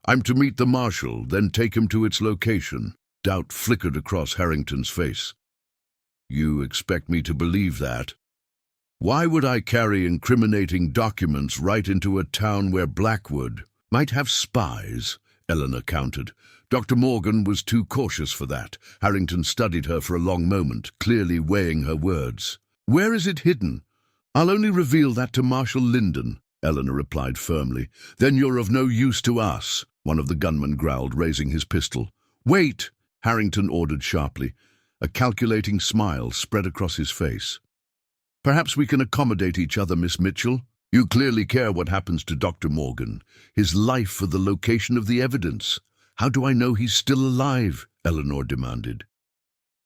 A: I'm to meet the marshal, then take him to its location." Doubt flickered across Harrington's face. "You expect me to believe that?" "Why would I carry incriminating documents right into a town where Blackwood might have spies?" Eleanor countered. Dr. Morgan was too cautious for that. Harrington studied her for a long moment, clearly weighing her words. "Where is it hidden?" "I'll only reveal that to Marshal Linden," Eleanor replied firmly. "Then you're of no use to us," one of the gunmen growled, raising his pistol. "Wait!" Harrington ordered sharply. A calculating smile spread across his face. "Perhaps we can accommodate each other, Miss Mitchell. You clearly care what happens to Dr. Morgan. His life for the location of the evidence. How do I know he's still alive?" Eleanor demanded.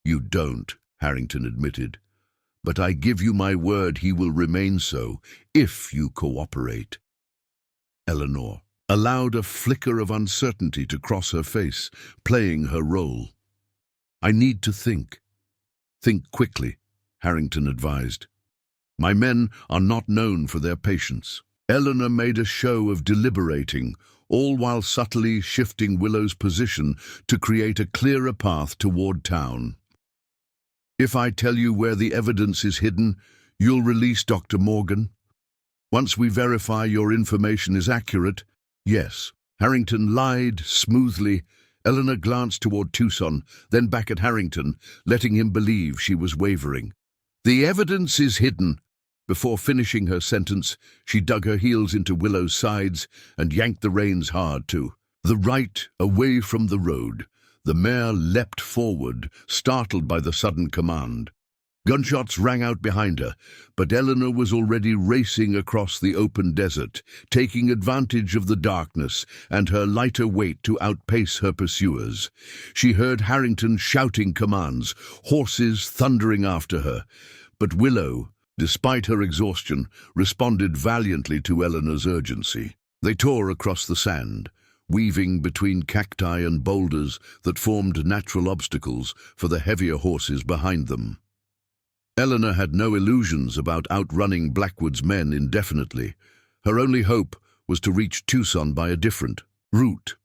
A: "You don't," Harrington admitted. "But I give you my word he will remain so, if you cooperate." Eleanor allowed a flicker of uncertainty to cross her face, playing her role. "I need to think." "Think quickly," Harrington advised. "My men are not known for their patience." Eleanor made a show of deliberating, all while subtly shifting Willow's position to create a clearer path toward town. "If I tell you where the evidence is hidden, you'll release Dr. Morgan? Once we verify your information is accurate?" "Yes." Harrington lied smoothly. Eleanor glanced toward Tucson, then back at Harrington, letting him believe she was wavering. "The evidence is hidden." Before finishing her sentence, she dug her heels into Willow's sides and yanked the reins hard to the right, away from the road. The mare leapt forward, startled by the sudden command. Gunshots rang out behind her, but Eleanor was already racing across the open desert, taking advantage of the darkness and her lighter weight to outpace her pursuers. She heard Harrington shouting commands, horses thundering after her. But Willow, despite her exhaustion, responded valiantly to Eleanor's urgency. They tore across the sand, weaving between cacti and boulders that formed natural obstacles for the heavier horses behind them. Eleanor had no illusions about outrunning Blackwood's men indefinitely. Her only hope was to reach Tucson by a different route.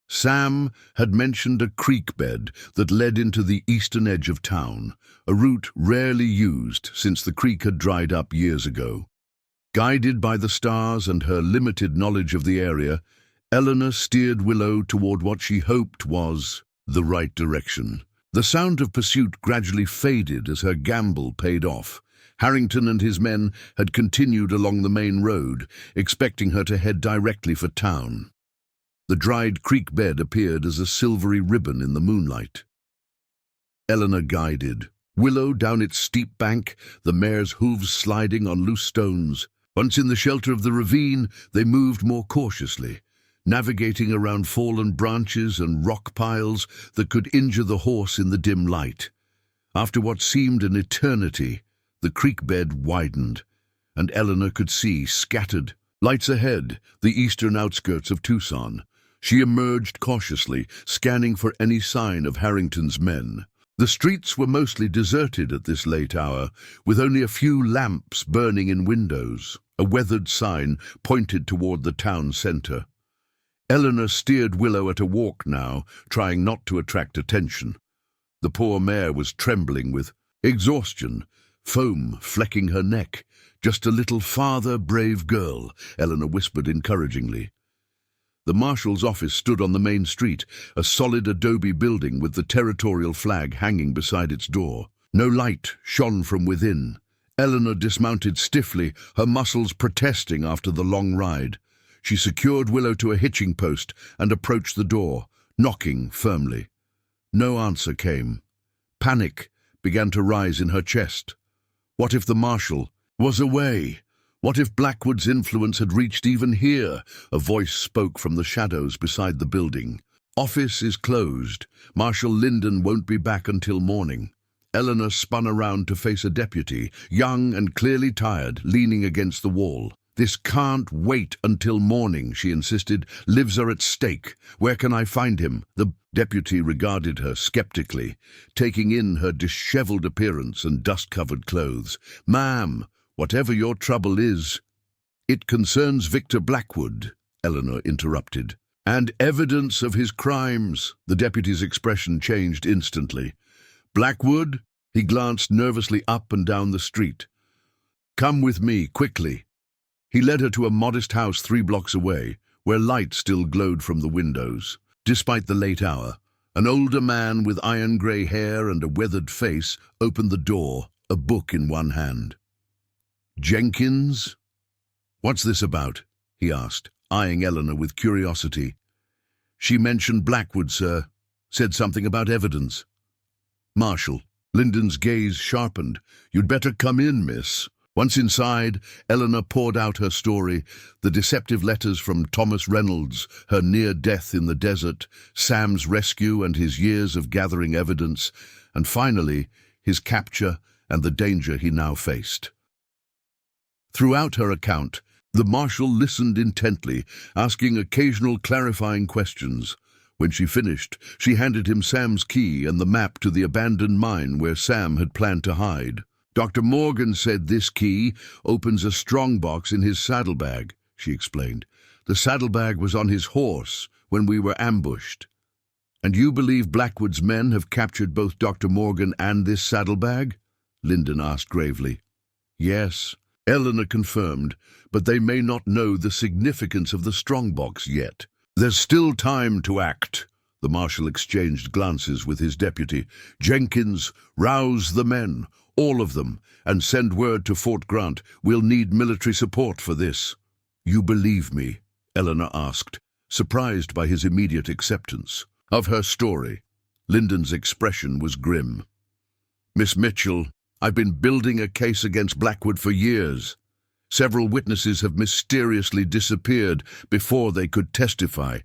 A: Sam had mentioned a creek bed that led into the eastern edge of town, a route rarely used since the creek had dried up years ago. Guided by the stars and her limited knowledge of the area, Eleanor steered Willow toward what she hoped was the right direction. The sound of pursuit gradually faded as her gamble paid off. Harrington and his men had continued along the main road, expecting her to head directly for town. The dried creek bed appeared as a silvery ribbon in the moonlight. Eleanor guided Willow down its steep bank, the mare's hooves sliding on loose stones. Once in the shelter of the ravine, they moved more cautiously, navigating around fallen branches and rock piles that could injure the horse in the dim light. After what seemed an eternity, the creek bed widened, and Eleanor could see, scattered lights ahead, the eastern outskirts of Tucson. She emerged cautiously, scanning for any sign of Harrington's men. The streets were mostly deserted at this late hour, with only a few lamps burning in windows. A weathered sign pointed toward the town center. Eleanor steered Willow at a walk now, trying not to attract attention. The poor mare was trembling with exhaustion, foam flecking her neck. "Just a little farther, brave girl," Eleanor whispered encouragingly. The marshal's office stood on the main street, a solid adobe building with the territorial flag hanging beside its door. No light shone from within. Eleanor dismounted stiffly, her muscles protesting after the long ride. She secured Willow to a hitching post and approached the door, knocking firmly. No answer came. Panic began to rise in her chest. What if the marshal was away? What if Blackwood's influence had reached even here? A voice spoke from the shadows beside the building. "Office is closed. Marshal Linden won't be back until morning." Eleanor spun around to face a deputy, young and clearly tired, leaning against the wall. "This can't wait until morning," she insisted. "Lives are at stake. Where can I find him?" The deputy regarded her skeptically, taking in her disheveled appearance and dust-covered clothes. "Ma'am, whatever your trouble is—" "It concerns Victor Blackwood," Eleanor interrupted. "And evidence of his crimes." The deputy's expression changed instantly. "Blackwood?" He glanced nervously up and down the street. "Come with me, quickly." He led her to a modest house 3 blocks away, where light still glowed from the windows. Despite the late hour, an older man with iron-gray hair and a weathered face opened the door, a book in one hand. "Jenkins? What's this about?" he asked, eyeing Eleanor with curiosity. "She mentioned Blackwood, sir. Said something about evidence." "Marshal." Linden's gaze sharpened. "You'd better come in, miss." Once inside, Eleanor poured out her story, the deceptive letters from Thomas Reynolds, her near death in the desert, Sam's rescue and his years of gathering evidence, and finally, his capture and the danger he now faced. Throughout her account, the marshal listened intently, asking occasional clarifying questions. When she finished, she handed him Sam's key and the map to the abandoned mine where Sam had planned to hide. "Dr. Morgan said this key opens a strongbox in his saddlebag," she explained. "The saddlebag was on his horse when we were ambushed." "And you believe Blackwood's men have captured both Dr. Morgan and this saddlebag?" Linden asked gravely. "Yes," Eleanor confirmed, "but they may not know the significance of the strongbox yet." "There's still time to act." The marshal exchanged glances with his deputy. "Jenkins, rouse the men, all of them, and send word to Fort Grant. We'll need military support for this." "You believe me?" Eleanor asked, surprised by his immediate acceptance of her story. Linden's expression was grim. Miss Mitchell, I've been building a case against Blackwood for years. Several witnesses have mysteriously disappeared before they could testify.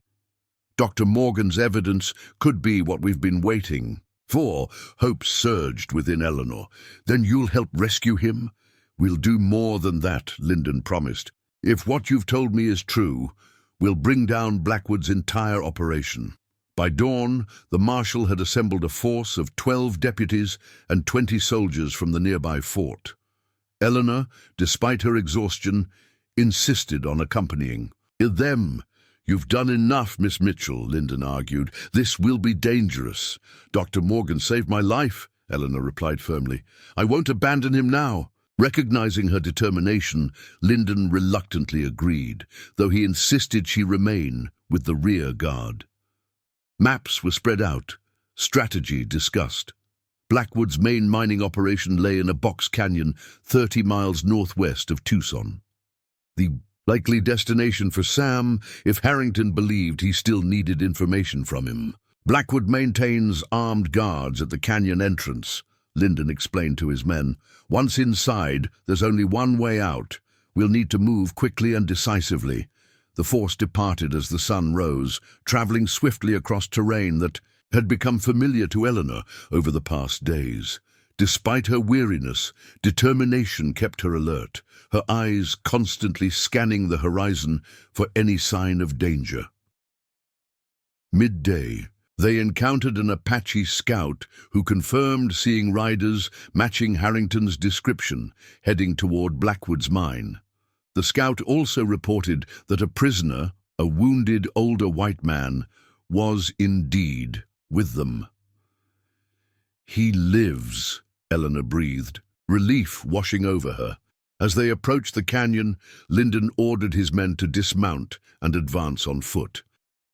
A: Dr. Morgan's evidence could be what we've been waiting for. Hope surged within Eleanor. Then you'll help rescue him? We'll do more than that, Lyndon promised. If what you've told me is true, we'll bring down Blackwood's entire operation. By dawn, the marshal had assembled a force of 12 deputies and 20 soldiers from the nearby fort. Eleanor, despite her exhaustion, insisted on accompanying them. You've done enough, Miss Mitchell, Lyndon argued. This will be dangerous. Dr. Morgan saved my life, Eleanor replied firmly. I won't abandon him now. Recognizing her determination, Lyndon reluctantly agreed, though he insisted she remain with the rear guard. Maps were spread out, strategy discussed. Blackwood's main mining operation lay in a box canyon 30 miles northwest of Tucson. The likely destination for Sam if Harrington believed he still needed information from him. Blackwood maintains armed guards at the canyon entrance, Lyndon explained to his men. Once inside, there's only one way out. We'll need to move quickly and decisively. The force departed as the sun rose, traveling swiftly across terrain that had become familiar to Eleanor over the past days. Despite her weariness, determination kept her alert, her eyes constantly scanning the horizon for any sign of danger. Midday, they encountered an Apache scout who confirmed seeing riders matching Harrington's description heading toward Blackwood's mine. The scout also reported that a prisoner, a wounded older white man, was indeed with them. He lives, Eleanor breathed, relief washing over her. As they approached the canyon, Lyndon ordered his men to dismount and advance on foot.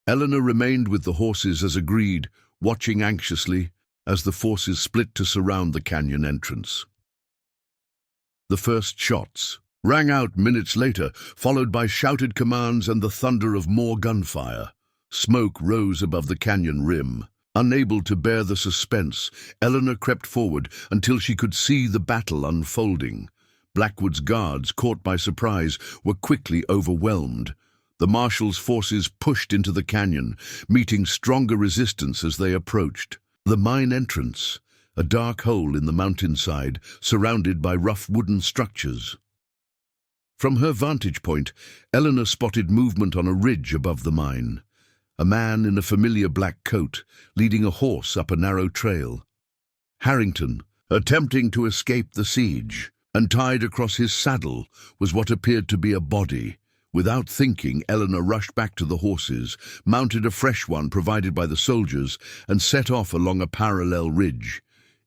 A: Eleanor remained with the horses as agreed, watching anxiously as the forces split to surround the canyon entrance. The first shots rang out minutes later, followed by shouted commands and the thunder of more gunfire. Smoke rose above the canyon rim. Unable to bear the suspense, Eleanor crept forward until she could see the battle unfolding. Blackwood's guards, caught by surprise, were quickly overwhelmed. The marshal's forces pushed into the canyon, meeting stronger resistance as they approached. The mine entrance, a dark hole in the mountainside, surrounded by rough wooden structures. From her vantage point, Eleanor spotted movement on a ridge above the mine. A man in a familiar black coat, leading a horse up a narrow trail. Harrington, attempting to escape the siege, and tied across his saddle was what appeared to be a body. Without thinking, Eleanor rushed back to the horses, mounted a fresh one provided by the soldiers, and set off along a parallel ridge.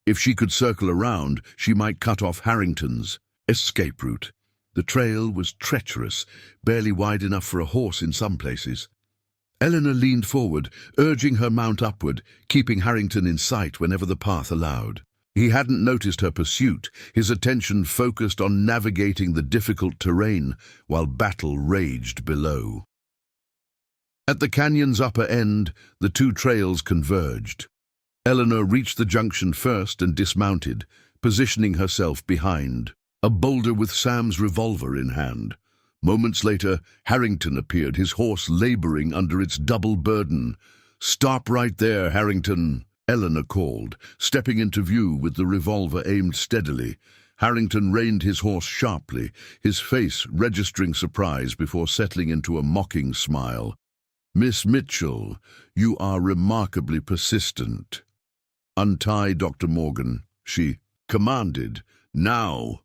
A: If she could circle around, she might cut off Harrington's escape route. The trail was treacherous, barely wide enough for a horse in some places. Eleanor leaned forward, urging her mount upward, keeping Harrington in sight whenever the path allowed. He hadn't noticed her pursuit, his attention focused on navigating the difficult terrain while battle raged below. At the canyon's upper end, the two trails converged. Eleanor reached the junction first and dismounted, positioning herself behind, a boulder with Sam's revolver in hand. Moments later, Harrington appeared, his horse laboring under its double burden. "Stop right there, Harrington," Eleanor called, stepping into view with the revolver aimed steadily. Harrington reined his horse sharply, his face registering surprise before settling into a mocking smile. "Miss Mitchell, you are remarkably persistent." "Untie Dr. Morgan," she commanded. "Now."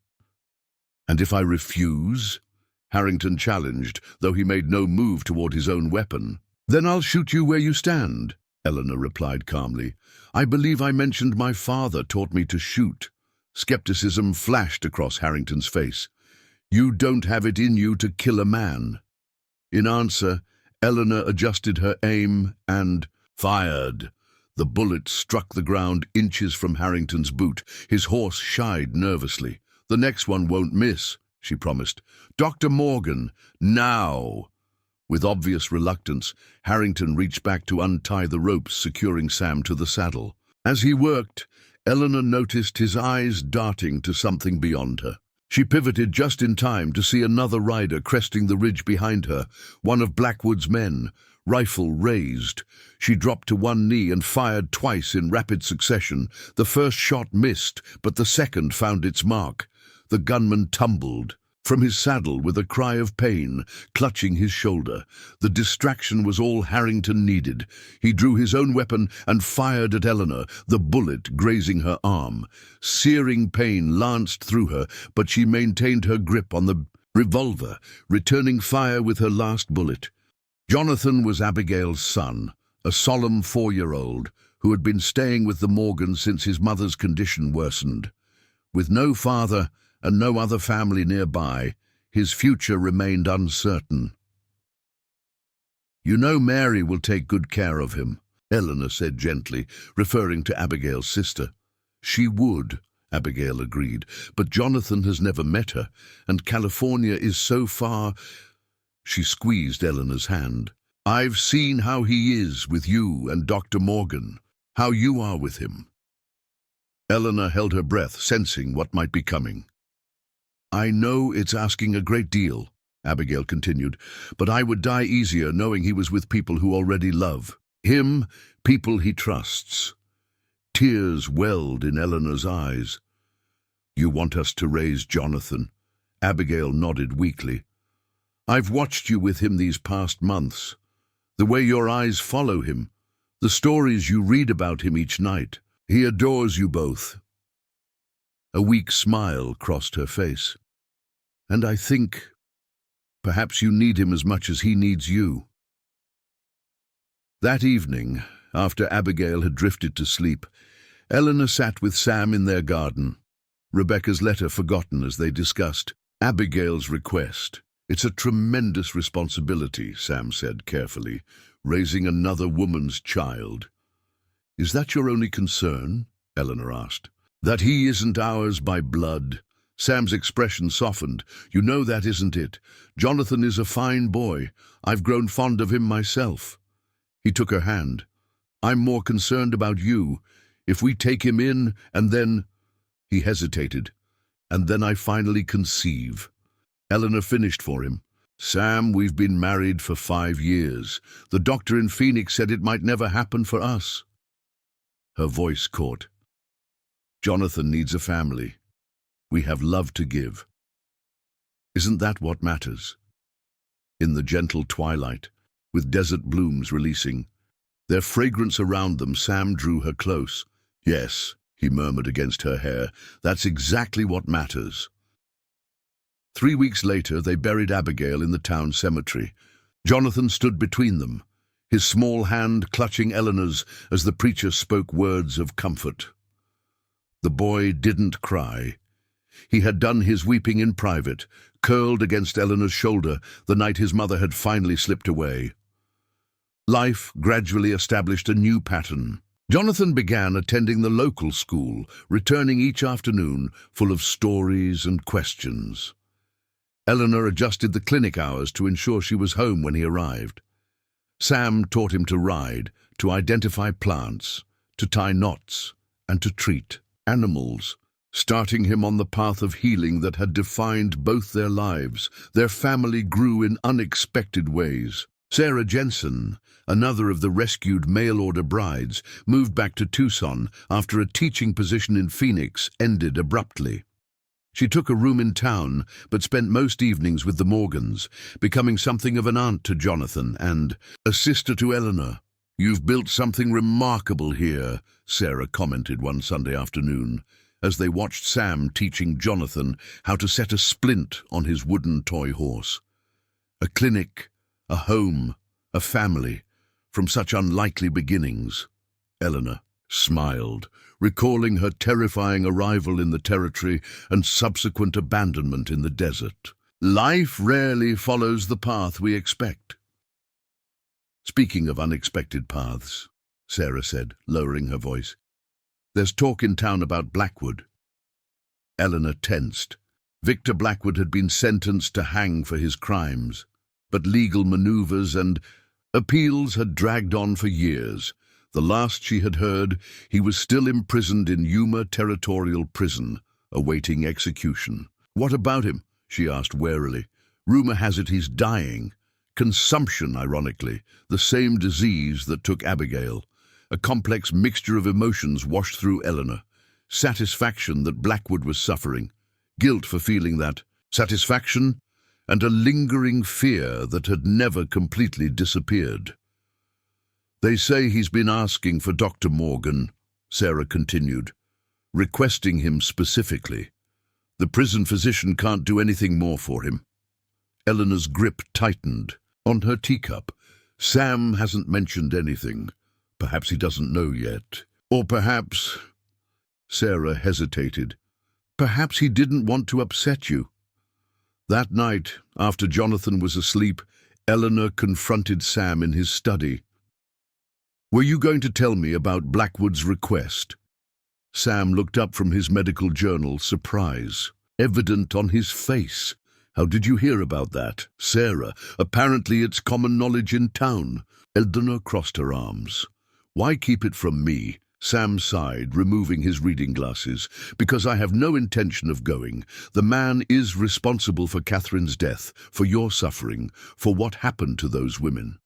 A: "And if I refuse?" Harrington challenged, though he made no move toward his own weapon. "Then I'll shoot you where you stand," Eleanor replied calmly. "I believe I mentioned my father taught me to shoot." Skepticism flashed across Harrington's face. "You don't have it in you to kill a man." In answer, Eleanor adjusted her aim and fired. The bullet struck the ground inches from Harrington's boot. His horse shied nervously. "The next one won't miss," she promised. "Dr. Morgan, now!" With obvious reluctance, Harrington reached back to untie the ropes securing Sam to the saddle. As he worked, Eleanor noticed his eyes darting to something beyond her. She pivoted just in time to see another rider cresting the ridge behind her, one of Blackwood's men, rifle raised. She dropped to one knee and fired twice in rapid succession. The first shot missed, but the second found its mark. The gunman tumbled from his saddle with a cry of pain, clutching his shoulder. The distraction was all Harrington needed. He drew his own weapon and fired at Eleanor, the bullet grazing her arm. Searing pain lanced through her, but she maintained her grip on the revolver, returning fire with her last bullet. Jonathan was Abigail's son, a solemn 4-year-old who had been staying with the Morgans since his mother's condition worsened. With no father and no other family nearby, his future remained uncertain. "You know Mary will take good care of him," Eleanor said gently, referring to Abigail's sister. "She would," Abigail agreed, "but Jonathan has never met her, and California is so far—" She squeezed Eleanor's hand. "I've seen how he is with you and Dr. Morgan, how you are with him." Eleanor held her breath, sensing what might be coming. "I know it's asking a great deal," Abigail continued, "but I would die easier knowing he was with people who already love him, people he trusts." Tears welled in Eleanor's eyes. "You want us to raise Jonathan?" Abigail nodded weakly. "I've watched you with him these past months. The way your eyes follow him, the stories you read about him each night. He adores you both." A weak smile crossed her face. "And I think perhaps you need him as much as he needs you." That evening, after Abigail had drifted to sleep, Eleanor sat with Sam in their garden, Rebecca's letter forgotten as they discussed Abigail's request. "It's a tremendous responsibility," Sam said carefully, "raising another woman's child." "Is that your only concern?" Eleanor asked. "That he isn't ours by blood." Sam's expression softened. "You know that isn't it. Jonathan is a fine boy. I've grown fond of him myself." He took her hand. "I'm more concerned about you. If we take him in and then—" He hesitated. "And then I finally conceive." Eleanor finished for him. "Sam, we've been married for 5 years. The doctor in Phoenix said it might never happen for us." Her voice caught. "Jonathan needs a family. We have love to give. Isn't that what matters?" In the gentle twilight, with desert blooms releasing, their fragrance around them, Sam drew her close. "Yes," he murmured against her hair, "that's exactly what matters." 3 weeks later, they buried Abigail in the town cemetery. Jonathan stood between them, his small hand clutching Eleanor's as the preacher spoke words of comfort. The boy didn't cry. He had done his weeping in private, curled against Eleanor's shoulder the night his mother had finally slipped away. Life gradually established a new pattern. Jonathan began attending the local school, returning each afternoon full of stories and questions. Eleanor adjusted the clinic hours to ensure she was home when he arrived. Sam taught him to ride, to identify plants, to tie knots, and to treat animals, starting him on the path of healing that had defined both their lives. Their family grew in unexpected ways. Sarah Jensen, another of the rescued mail-order brides, moved back to Tucson after a teaching position in Phoenix ended abruptly. She took a room in town, but spent most evenings with the Morgans, becoming something of an aunt to Jonathan and a sister to Eleanor. "You've built something remarkable here," Sarah commented one Sunday afternoon, as they watched Sam teaching Jonathan how to set a splint on his wooden toy horse. A clinic, a home, a family, from such unlikely beginnings. Eleanor smiled, recalling her terrifying arrival in the territory and subsequent abandonment in the desert. "Life rarely follows the path we expect." "Speaking of unexpected paths," Sarah said, lowering her voice, "there's talk in town about Blackwood." Eleanor tensed. Victor Blackwood had been sentenced to hang for his crimes, but legal maneuvers and appeals had dragged on for years. The last she had heard, he was still imprisoned in Yuma Territorial Prison, awaiting execution. "What about him?" she asked warily. "Rumor has it he's dying. Consumption, ironically, the same disease that took Abigail. A complex mixture of emotions washed through Eleanor. Satisfaction that Blackwood was suffering, guilt for feeling that satisfaction, and a lingering fear that had never completely disappeared. "They say he's been asking for Dr. Morgan," Sarah continued, "requesting him specifically. The prison physician can't do anything more for him." Eleanor's grip tightened on her teacup. "Sam hasn't mentioned anything. Perhaps he doesn't know yet. Or perhaps—" Sarah hesitated. "Perhaps he didn't want to upset you." That night, after Jonathan was asleep, Eleanor confronted Sam in his study. "Were you going to tell me about Blackwood's request?" Sam looked up from his medical journal, surprise evident on his face. "How did you hear about that?" "Sarah, apparently it's common knowledge in town." Eleanor crossed her arms. "Why keep it from me?" Sam sighed, removing his reading glasses. "Because I have no intention of going. The man is responsible for Catherine's death, for your suffering, for what happened to those women.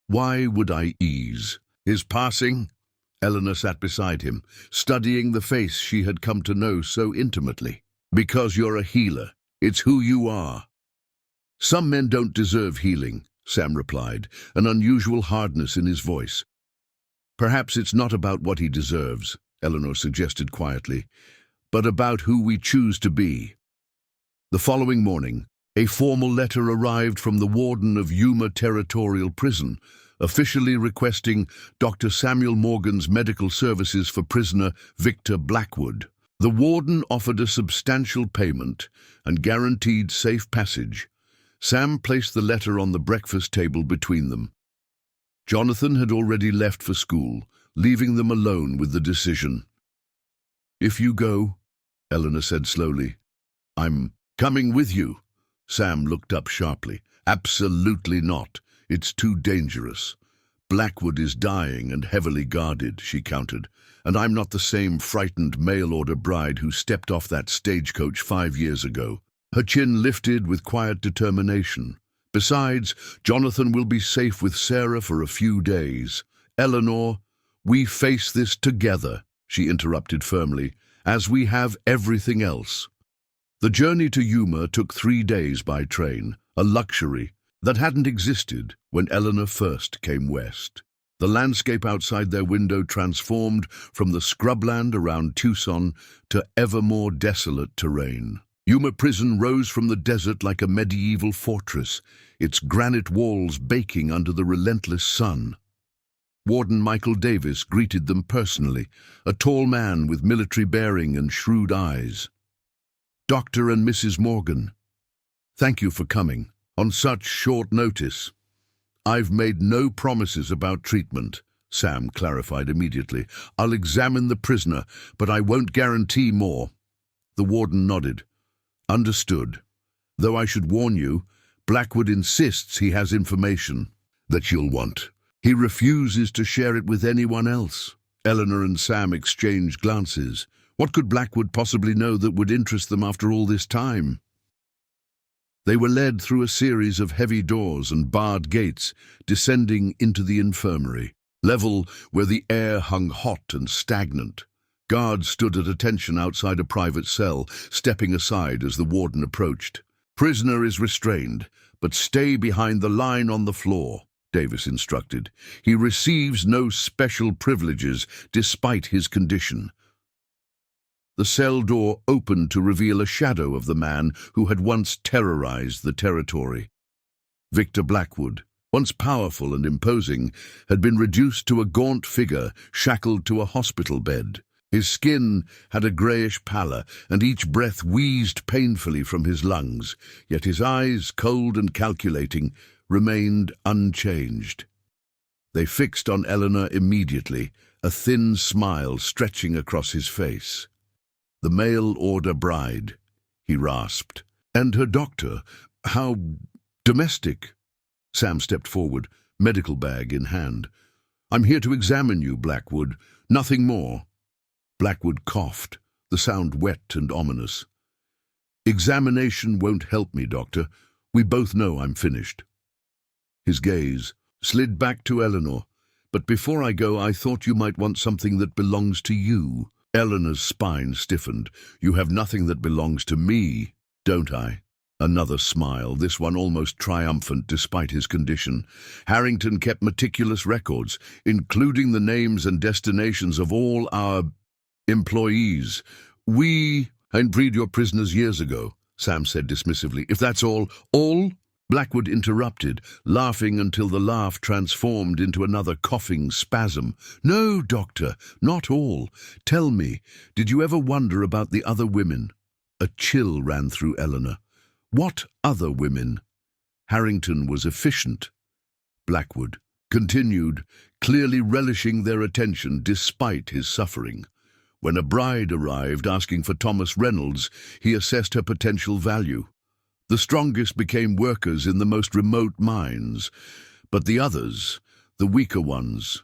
A: Why would I ease his passing?" Eleanor sat beside him, studying the face she had come to know so intimately. "Because you're a healer. It's who you are." "Some men don't deserve healing," Sam replied, an unusual hardness in his voice. "Perhaps it's not about what he deserves," Eleanor suggested quietly, "but about who we choose to be." The following morning, a formal letter arrived from the warden of Yuma Territorial Prison, officially requesting Dr. Samuel Morgan's medical services for prisoner Victor Blackwood. The warden offered a substantial payment and guaranteed safe passage. Sam placed the letter on the breakfast table between them. Jonathan had already left for school, leaving them alone with the decision. "If you go," Eleanor said slowly, "I'm coming with you." Sam looked up sharply. "Absolutely not. It's too dangerous. Blackwood is dying and heavily guarded," she countered, "and I'm not the same frightened mail-order bride who stepped off that stagecoach 5 years ago." Her chin lifted with quiet determination. "Besides, Jonathan will be safe with Sarah for a few days. Eleanor, we face this together," she interrupted firmly, "as we have everything else." The journey to Yuma took 3 days by train, a luxury that hadn't existed when Eleanor first came west. The landscape outside their window transformed from the scrubland around Tucson to ever more desolate terrain. Yuma Prison rose from the desert like a medieval fortress, its granite walls baking under the relentless sun. Warden Michael Davis greeted them personally, a tall man with military bearing and shrewd eyes. "Dr. and Mrs. Morgan, thank you for coming on such short notice." "I've made no promises about treatment," Sam clarified immediately. "I'll examine the prisoner, but I won't guarantee more." The warden nodded. "Understood. Though I should warn you, Blackwood insists he has information that you'll want. He refuses to share it with anyone else." Eleanor and Sam exchanged glances. What could Blackwood possibly know that would interest them after all this time? They were led through a series of heavy doors and barred gates, descending into the infirmary, level where the air hung hot and stagnant. Guards stood at attention outside a private cell, stepping aside as the warden approached. "Prisoner is restrained, but stay behind the line on the floor," Davis instructed. "He receives no special privileges despite his condition." The cell door opened to reveal a shadow of the man who had once terrorized the territory. Victor Blackwood, once powerful and imposing, had been reduced to a gaunt figure shackled to a hospital bed. His skin had a greyish pallor, and each breath wheezed painfully from his lungs, yet his eyes, cold and calculating, remained unchanged. They fixed on Eleanor immediately, a thin smile stretching across his face. "The mail-order bride," he rasped. "And her doctor, how domestic." Sam stepped forward, medical bag in hand. I'm here to examine you, Blackwood. Nothing more. Blackwood coughed, the sound wet and ominous. Examination won't help me, Doctor. We both know I'm finished. His gaze slid back to Eleanor. But before I go, I thought you might want something that belongs to you. Eleanor's spine stiffened. You have nothing that belongs to me, don't I? Another smile, this one almost triumphant despite his condition. Harrington kept meticulous records, including the names and destinations of all our employees. We freed your prisoners years ago, Sam said dismissively. If that's all? Blackwood interrupted, laughing until the laugh transformed into another coughing spasm. No, Doctor, not all. Tell me, did you ever wonder about the other women? A chill ran through Eleanor. What other women? Harrington was efficient. Blackwood continued, clearly relishing their attention despite his suffering. When a bride arrived asking for Thomas Reynolds, he assessed her potential value. The strongest became workers in the most remote mines, but the others, the weaker ones,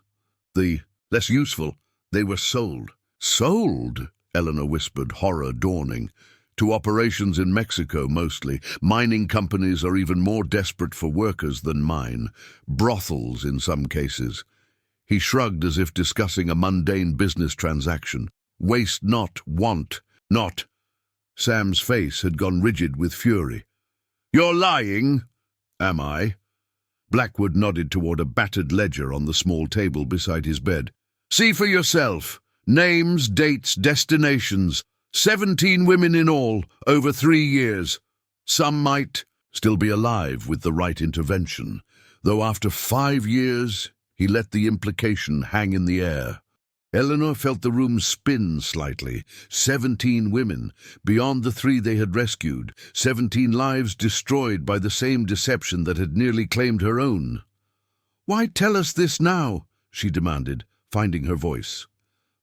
A: the less useful, they were sold. Sold? Eleanor whispered, horror dawning. To operations in Mexico, mostly. Mining companies are even more desperate for workers than mine. Brothels, in some cases. He shrugged as if discussing a mundane business transaction. Waste not, want not. Sam's face had gone rigid with fury. You're lying. Am I? Blackwood nodded toward a battered ledger on the small table beside his bed. See for yourself. Names, dates, destinations. 17 women in all, over 3 years. Some might still be alive with the right intervention, though after 5 years he let the implication hang in the air. Eleanor felt the room spin slightly. 17 women, beyond the 3 they had rescued. 17 lives destroyed by the same deception that had nearly claimed her own. Why tell us this now? She demanded, finding her voice.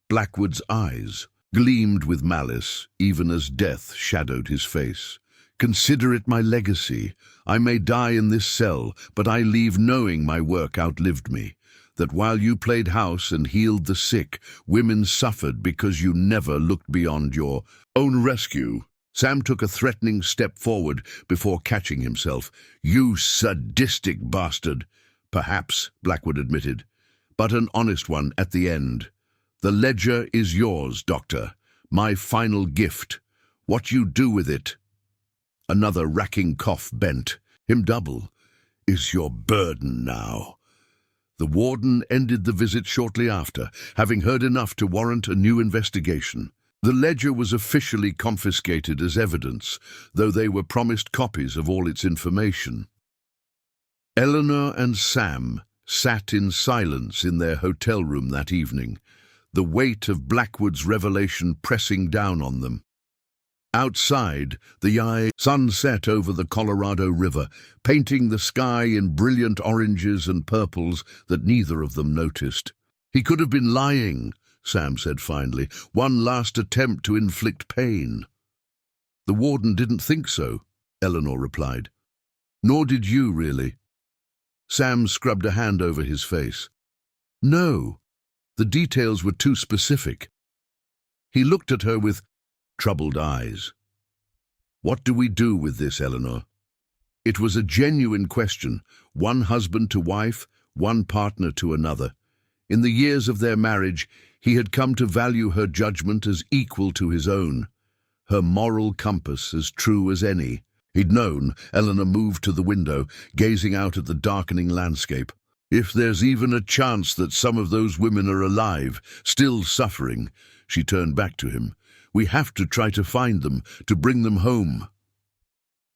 A: Blackwood's eyes gleamed with malice, even as death shadowed his face. Consider it my legacy. I may die in this cell, but I leave knowing my work outlived me. That while you played house and healed the sick, women suffered because you never looked beyond your own rescue. Sam took a threatening step forward before catching himself. You sadistic bastard. Perhaps, Blackwood admitted, but an honest one at the end. The ledger is yours, Doctor. My final gift. What you do with it, another racking cough bent him double, is your burden now. The warden ended the visit shortly after, having heard enough to warrant a new investigation. The ledger was officially confiscated as evidence, though they were promised copies of all its information. Eleanor and Sam sat in silence in their hotel room that evening, the weight of Blackwood's revelation pressing down on them. Outside, the sun set over the Colorado River, painting the sky in brilliant oranges and purples that neither of them noticed. He could have been lying, Sam said finally, one last attempt to inflict pain. The warden didn't think so, Eleanor replied. Nor did you, really. Sam scrubbed a hand over his face. No, the details were too specific. He looked at her with troubled eyes. What do we do with this, Eleanor? It was a genuine question, one husband to wife, one partner to another. In the years of their marriage, he had come to value her judgment as equal to his own, her moral compass as true as any. He'd known. Eleanor moved to the window, gazing out at the darkening landscape. If there's even a chance that some of those women are alive, still suffering, she turned back to him. We have to try to find them, to bring them home.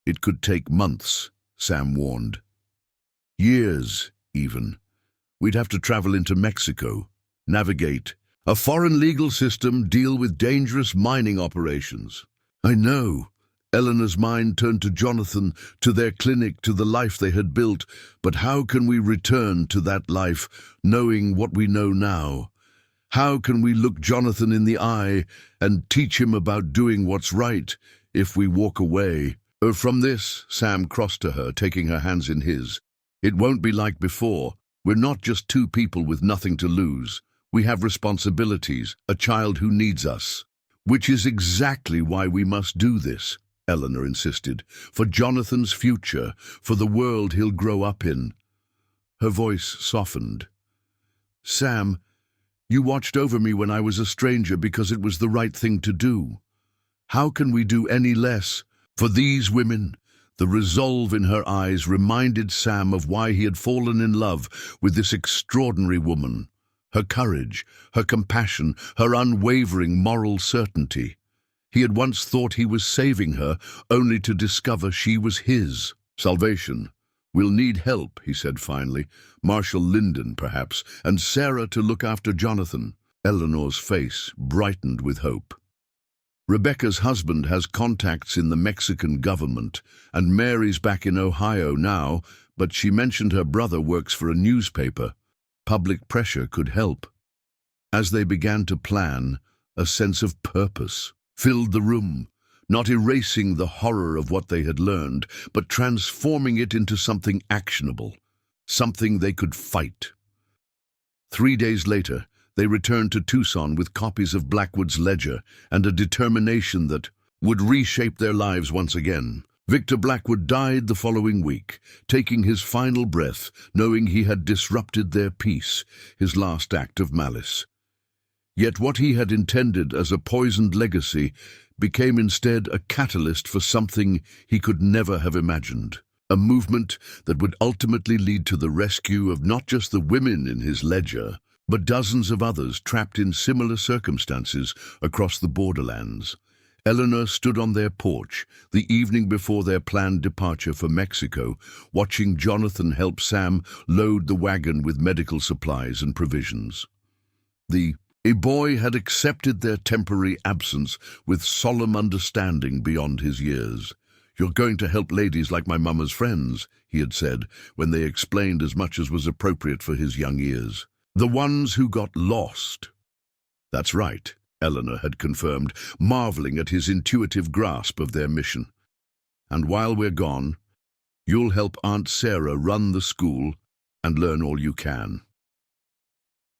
A: It could take months, Sam warned. Years, even. We'd have to travel into Mexico, navigate a foreign legal system, deal with dangerous mining operations. I know. Eleanor's mind turned to Jonathan, to their clinic, to the life they had built. But how can we return to that life, knowing what we know now? How can we look Jonathan in the eye and teach him about doing what's right if we walk away? From this, Sam crossed to her, taking her hands in his. It won't be like before. We're not just two people with nothing to lose. We have responsibilities, a child who needs us. Which is exactly why we must do this, Eleanor insisted. For Jonathan's future, for the world he'll grow up in. Her voice softened. Sam, you watched over me when I was a stranger because it was the right thing to do. How can we do any less for these women? The resolve in her eyes reminded Sam of why he had fallen in love with this extraordinary woman. Her courage, her compassion, her unwavering moral certainty. He had once thought he was saving her, only to discover she was his salvation. We'll need help, he said finally. Marshal Linden, perhaps, and Sarah to look after Jonathan. Eleanor's face brightened with hope. Rebecca's husband has contacts in the Mexican government, and Mary's back in Ohio now, but she mentioned her brother works for a newspaper. Public pressure could help. As they began to plan, a sense of purpose filled the room, not erasing the horror of what they had learned, but transforming it into something actionable, something they could fight. 3 days later, they returned to Tucson with copies of Blackwood's ledger and a determination that would reshape their lives once again. Victor Blackwood died the following week, taking his final breath, knowing he had disrupted their peace, his last act of malice. Yet what he had intended as a poisoned legacy became instead a catalyst for something he could never have imagined. A movement that would ultimately lead to the rescue of not just the women in his ledger, but dozens of others trapped in similar circumstances across the borderlands. Eleanor stood on their porch, the evening before their planned departure for Mexico, watching Jonathan help Sam load the wagon with medical supplies and provisions. A boy had accepted their temporary absence with solemn understanding beyond his years. "You're going to help ladies like my mama's friends," he had said, when they explained as much as was appropriate for his young ears. "The ones who got lost." "That's right," Eleanor had confirmed, marveling at his intuitive grasp of their mission. "And while we're gone, you'll help Aunt Sarah run the school and learn all you can."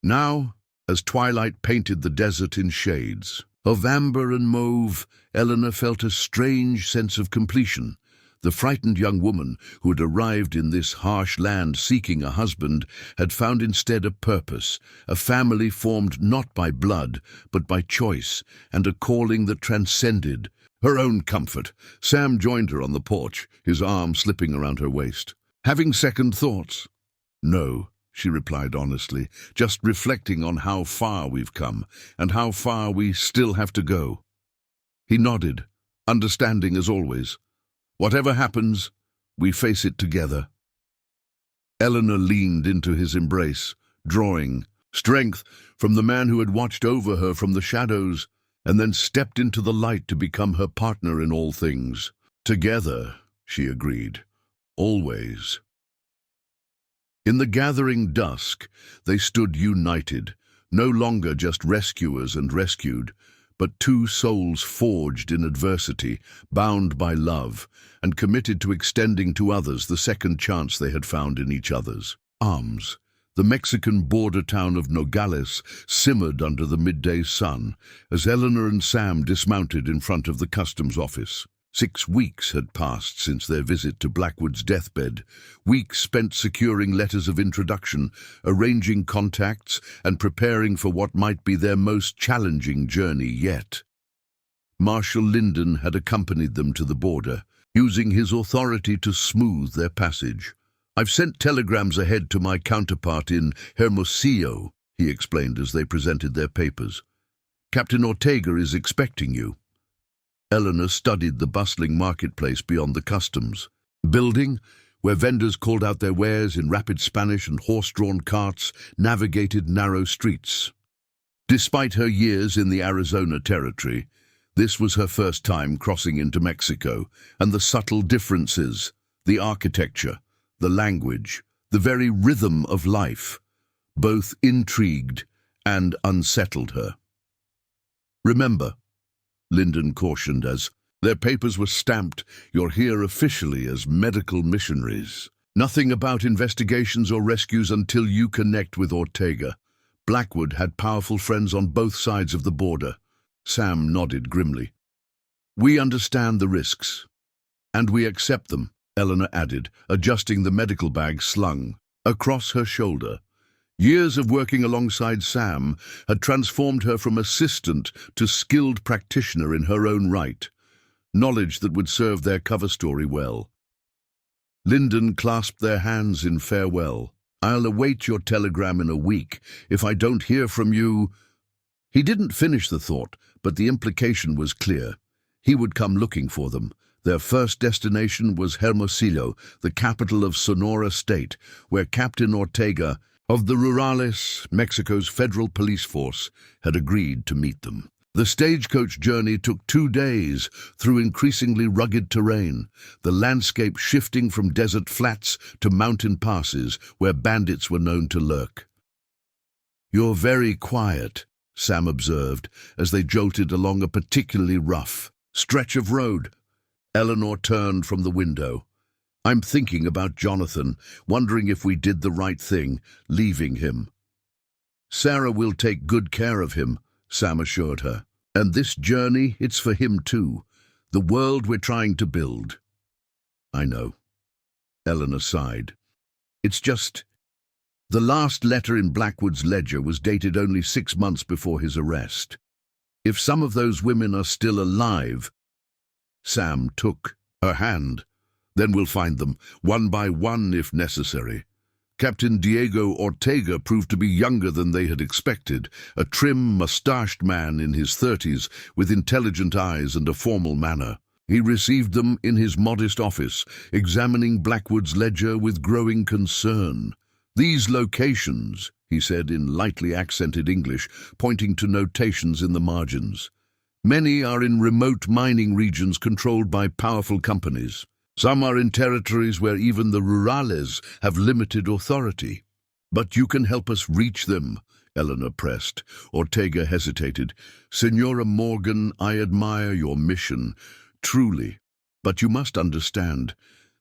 A: Now, as twilight painted the desert in shades of amber and mauve, Eleanor felt a strange sense of completion. The frightened young woman who had arrived in this harsh land seeking a husband had found instead a purpose, a family formed not by blood, but by choice, and a calling that transcended her own comfort. Sam joined her on the porch, his arm slipping around her waist. "Having second thoughts?" "No," she replied honestly, "just reflecting on how far we've come, and how far we still have to go." He nodded, understanding as always. "Whatever happens, we face it together." Eleanor leaned into his embrace, drawing strength from the man who had watched over her from the shadows, and then stepped into the light to become her partner in all things. "Together," she agreed, "always." In the gathering dusk, they stood united, no longer just rescuers and rescued, but two souls forged in adversity, bound by love, and committed to extending to others the second chance they had found in each other's arms. The Mexican border town of Nogales simmered under the midday sun as Eleanor and Sam dismounted in front of the customs office. 6 weeks had passed since their visit to Blackwood's deathbed, weeks spent securing letters of introduction, arranging contacts, and preparing for what might be their most challenging journey yet. Marshal Linden had accompanied them to the border, using his authority to smooth their passage. "I've sent telegrams ahead to my counterpart in Hermosillo," he explained as they presented their papers. "Captain Ortega is expecting you." Eleanor studied the bustling marketplace beyond the customs building, where vendors called out their wares in rapid Spanish and horse-drawn carts navigated narrow streets. Despite her years in the Arizona territory, this was her first time crossing into Mexico, and the subtle differences, the architecture, the language, the very rhythm of life, both intrigued and unsettled her. "Remember," Linden cautioned as their papers were stamped, "you're here officially as medical missionaries." Nothing about investigations or rescues until you connect with Ortega. Blackwood had powerful friends on both sides of the border. Sam nodded grimly. We understand the risks. And we accept them, Eleanor added, adjusting the medical bag slung across her shoulder. Years of working alongside Sam had transformed her from assistant to skilled practitioner in her own right, knowledge that would serve their cover story well. Lyndon clasped their hands in farewell. I'll await your telegram in a week. If I don't hear from you... He didn't finish the thought, but the implication was clear. He would come looking for them. Their first destination was Hermosillo, the capital of Sonora State, where Captain Ortega of the Rurales, Mexico's federal police force, had agreed to meet them. The stagecoach journey took 2 days through increasingly rugged terrain, the landscape shifting from desert flats to mountain passes where bandits were known to lurk. You're very quiet, Sam observed as they jolted along a particularly rough stretch of road. Eleanor turned from the window. I'm thinking about Jonathan, wondering if we did the right thing, leaving him. Sarah will take good care of him, Sam assured her. And this journey, it's for him too. The world we're trying to build. I know. Eleanor sighed. It's just... The last letter in Blackwood's ledger was dated only 6 months before his arrest. If some of those women are still alive... Sam took her hand. Then we'll find them, one by one if necessary. Captain Diego Ortega proved to be younger than they had expected, a trim, mustached man in his 30s with intelligent eyes and a formal manner. He received them in his modest office, examining Blackwood's ledger with growing concern. These locations, he said in lightly accented English, pointing to notations in the margins. Many are in remote mining regions controlled by powerful companies. Some are in territories where even the Rurales have limited authority. But you can help us reach them, Eleanor pressed. Ortega hesitated. Senora Morgan, I admire your mission, truly. But you must understand,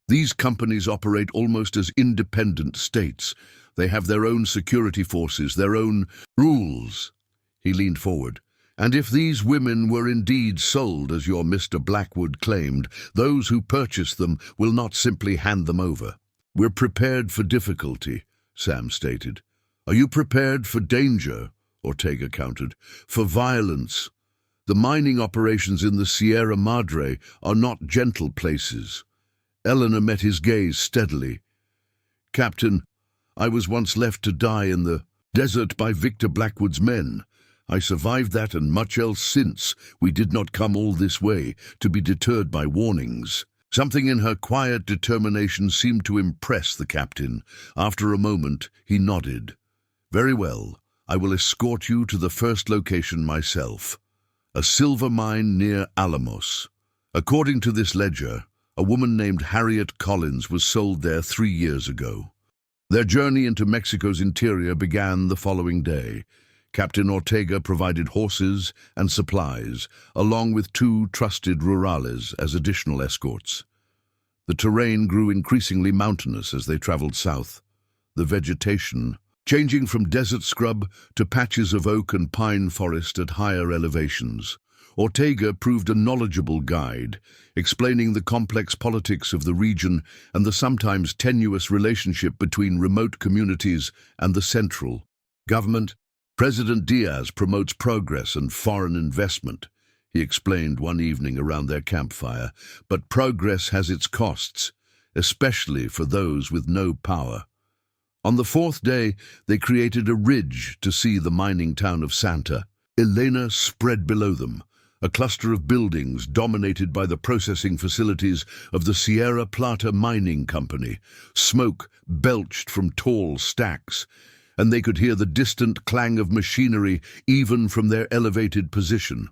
A: these companies operate almost as independent states. They have their own security forces, their own rules. He leaned forward. And if these women were indeed sold, as your Mr. Blackwood claimed, those who purchased them will not simply hand them over. We're prepared for difficulty, Sam stated. Are you prepared for danger? Ortega countered. For violence. The mining operations in the Sierra Madre are not gentle places. Eleanor met his gaze steadily. Captain, I was once left to die in the desert by Victor Blackwood's men. I survived that and much else since. We did not come all this way to be deterred by warnings. Something in her quiet determination seemed to impress the captain. After a moment, he nodded. Very well, I will escort you to the first location myself. A silver mine near Alamos. According to this ledger, a woman named Harriet Collins was sold there 3 years ago. Their journey into Mexico's interior began the following day. Captain Ortega provided horses and supplies, along with 2 trusted rurales as additional escorts. The terrain grew increasingly mountainous as they traveled south, the vegetation changing from desert scrub to patches of oak and pine forest at higher elevations. Ortega proved a knowledgeable guide, explaining the complex politics of the region and the sometimes tenuous relationship between remote communities and the central government. President Diaz promotes progress and foreign investment, he explained one evening around their campfire, but progress has its costs, especially for those with no power. On the 4th day, they created a ridge to see the mining town of Santa Elena spread below them, a cluster of buildings dominated by the processing facilities of the Sierra Plata Mining Company. Smoke belched from tall stacks, and they could hear the distant clang of machinery even from their elevated position.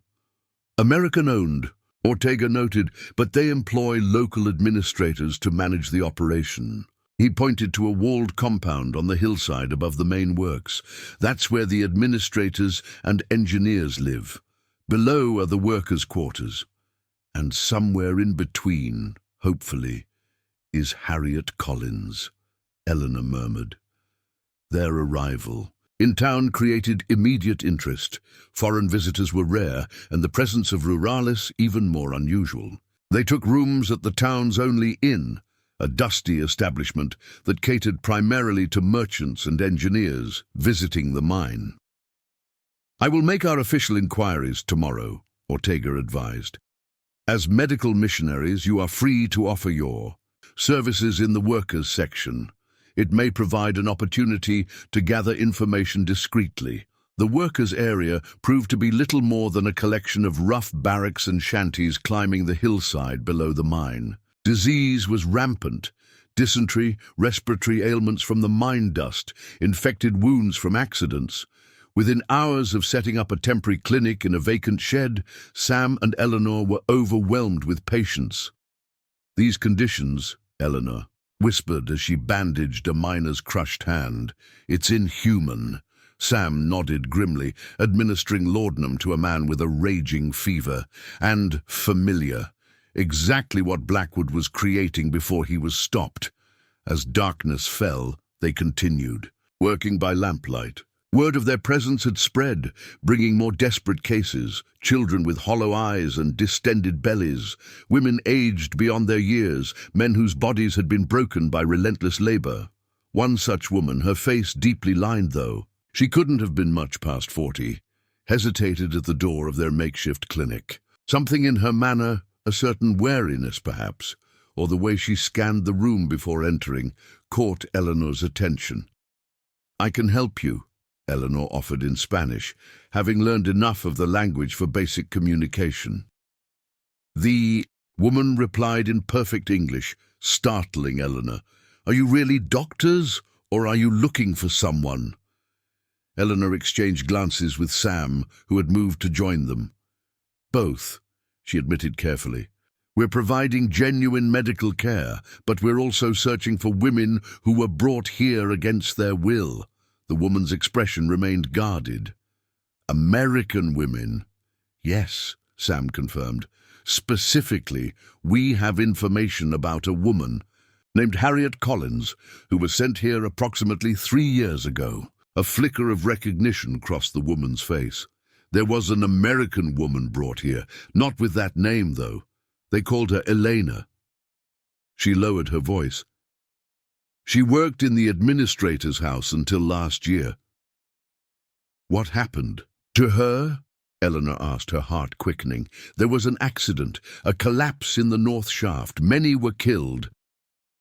A: American-owned, Ortega noted, but they employ local administrators to manage the operation. He pointed to a walled compound on the hillside above the main works. That's where the administrators and engineers live. Below are the workers' quarters. And somewhere in between, hopefully, is Harriet Collins," Eleanor murmured. Their arrival in town created immediate interest. Foreign visitors were rare, and the presence of ruralis even more unusual. They took rooms at the town's only inn, a dusty establishment that catered primarily to merchants and engineers visiting the mine. "I will make our official inquiries tomorrow," Ortega advised. "As medical missionaries, you are free to offer your services in the workers' section. It may provide an opportunity to gather information discreetly." The workers' area proved to be little more than a collection of rough barracks and shanties climbing the hillside below the mine. Disease was rampant. Dysentery, respiratory ailments from the mine dust, infected wounds from accidents. Within hours of setting up a temporary clinic in a vacant shed, Sam and Eleanor were overwhelmed with patients. "These conditions," Eleanor whispered as she bandaged a miner's crushed hand, "it's inhuman." Sam nodded grimly, administering laudanum to a man with a raging fever. "And familiar. Exactly what Blackwood was creating before he was stopped." As darkness fell, they continued, working by lamplight. Word of their presence had spread, bringing more desperate cases: children with hollow eyes and distended bellies, women aged beyond their years, men whose bodies had been broken by relentless labor. One such woman, her face deeply lined though, she couldn't have been much past 40, hesitated at the door of their makeshift clinic. Something in her manner, a certain wariness perhaps, or the way she scanned the room before entering, caught Eleanor's attention. "I can help you," Eleanor offered in Spanish, having learned enough of the language for basic communication. The woman replied in perfect English, startling Eleanor. "Are you really doctors, or are you looking for someone?" Eleanor exchanged glances with Sam, who had moved to join them. "Both," she admitted carefully. "We're providing genuine medical care, but we're also searching for women who were brought here against their will." The woman's expression remained guarded. "American women?" "Yes," Sam confirmed. "Specifically, we have information about a woman named Harriet Collins, who was sent here approximately 3 years ago." A flicker of recognition crossed the woman's face. "There was an American woman brought here, not with that name, though. They called her Elena." She lowered her voice. "She worked in the administrator's house until last year." "What happened to her?" Eleanor asked, her heart quickening. "There was an accident, a collapse in the north shaft. Many were killed."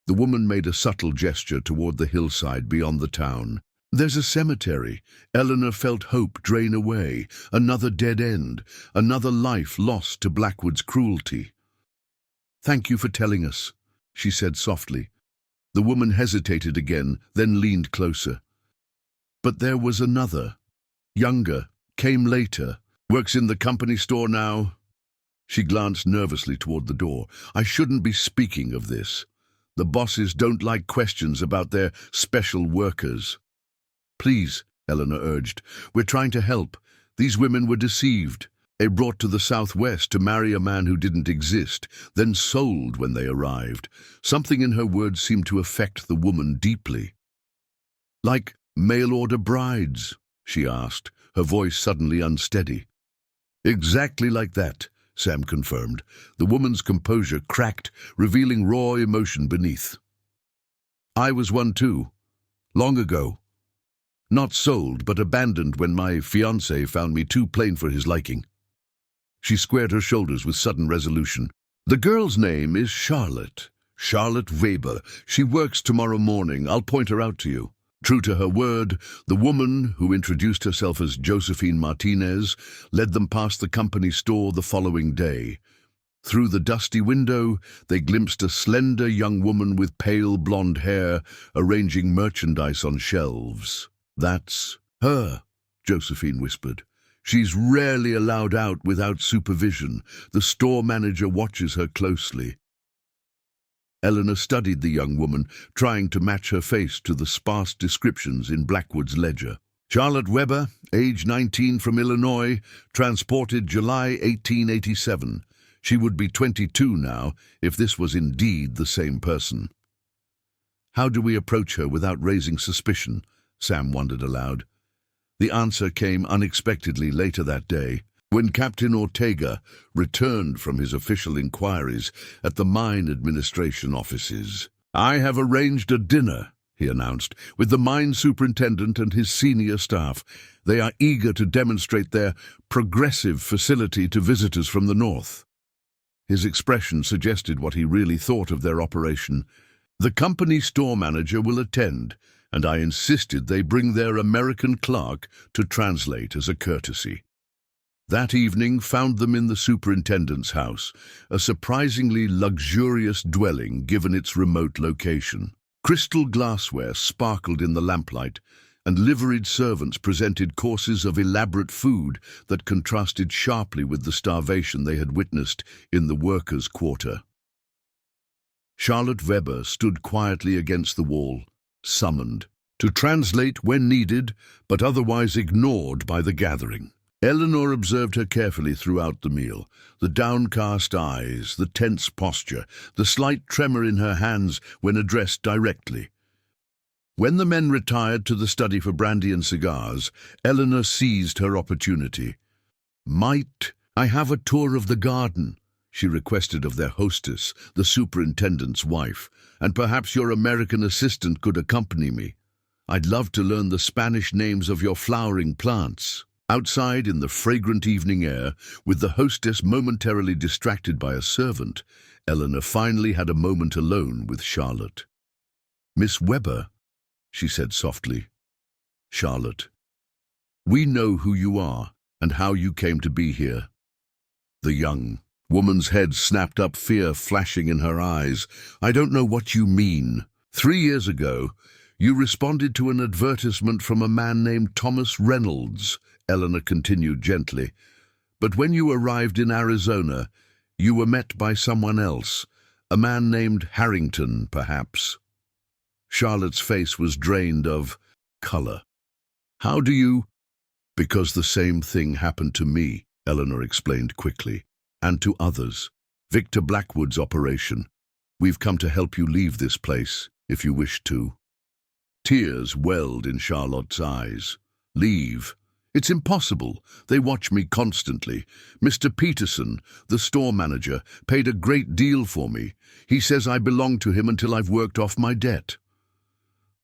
A: The woman made a subtle gesture toward the hillside beyond the town. "There's a cemetery." Eleanor felt hope drain away. Another dead end, another life lost to Blackwood's cruelty. "Thank you for telling us," she said softly. The woman hesitated again, then leaned closer. "But there was another, younger, came later, works in the company store now." She glanced nervously toward the door. "I shouldn't be speaking of this. The bosses don't like questions about their special workers." "Please," Eleanor urged, "we're trying to help. These women were deceived. They brought to the southwest to marry a man who didn't exist, then sold when they arrived." Something in her words seemed to affect the woman deeply. "Like mail-order brides?" she asked, her voice suddenly unsteady. "Exactly like that," Sam confirmed. The woman's composure cracked, revealing raw emotion beneath. "I was one too, long ago. Not sold, but abandoned when my fiancé found me too plain for his liking." She squared her shoulders with sudden resolution. "The girl's name is Charlotte. Charlotte Weber. She works tomorrow morning. I'll point her out to you." True to her word, the woman, who introduced herself as Josephine Martinez, led them past the company store the following day. Through the dusty window, they glimpsed a slender young woman with pale blonde hair arranging merchandise on shelves. "That's her," Josephine whispered. "She's rarely allowed out without supervision. The store manager watches her closely." Eleanor studied the young woman, trying to match her face to the sparse descriptions in Blackwood's ledger. Charlotte Weber, age 19, from Illinois, transported July 1887. She would be 22 now, if this was indeed the same person. How do we approach her without raising suspicion? Sam wondered aloud. The answer came unexpectedly later that day, when Captain Ortega returned from his official inquiries at the mine administration offices. "I have arranged a dinner," he announced, "with the mine superintendent and his senior staff. They are eager to demonstrate their progressive facility to visitors from the north." His expression suggested what he really thought of their operation. "The company store manager will attend, and I insisted they bring their American clerk to translate as a courtesy." That evening found them in the superintendent's house, a surprisingly luxurious dwelling given its remote location. Crystal glassware sparkled in the lamplight, and liveried servants presented courses of elaborate food that contrasted sharply with the starvation they had witnessed in the workers' quarter. Charlotte Weber stood quietly against the wall, summoned, to translate when needed, but otherwise ignored by the gathering. Eleanor observed her carefully throughout the meal, the downcast eyes, the tense posture, the slight tremor in her hands when addressed directly. When the men retired to the study for brandy and cigars, Eleanor seized her opportunity. "Might I have a tour of the garden?" she requested of their hostess, the superintendent's wife, "and perhaps your American assistant could accompany me. I'd love to learn the Spanish names of your flowering plants." Outside in the fragrant evening air, with the hostess momentarily distracted by a servant, Eleanor finally had a moment alone with Charlotte. "Miss Weber," she said softly. "Charlotte, we know who you are and how you came to be here." The young woman's head snapped up, fear flashing in her eyes. "I don't know what you mean. 3 years ago, you responded to an advertisement from a man named Thomas Reynolds," Eleanor continued gently. "But when you arrived in Arizona, you were met by someone else, a man named Harrington, perhaps." Charlotte's face was drained of color. "How do you—" "Because the same thing happened to me," Eleanor explained quickly, "and to others. Victor Blackwood's operation. We've come to help you leave this place, if you wish to." Tears welled in Charlotte's eyes. "Leave? It's impossible. They watch me constantly. Mr. Peterson, the store manager, paid a great deal for me. He says I belong to him until I've worked off my debt."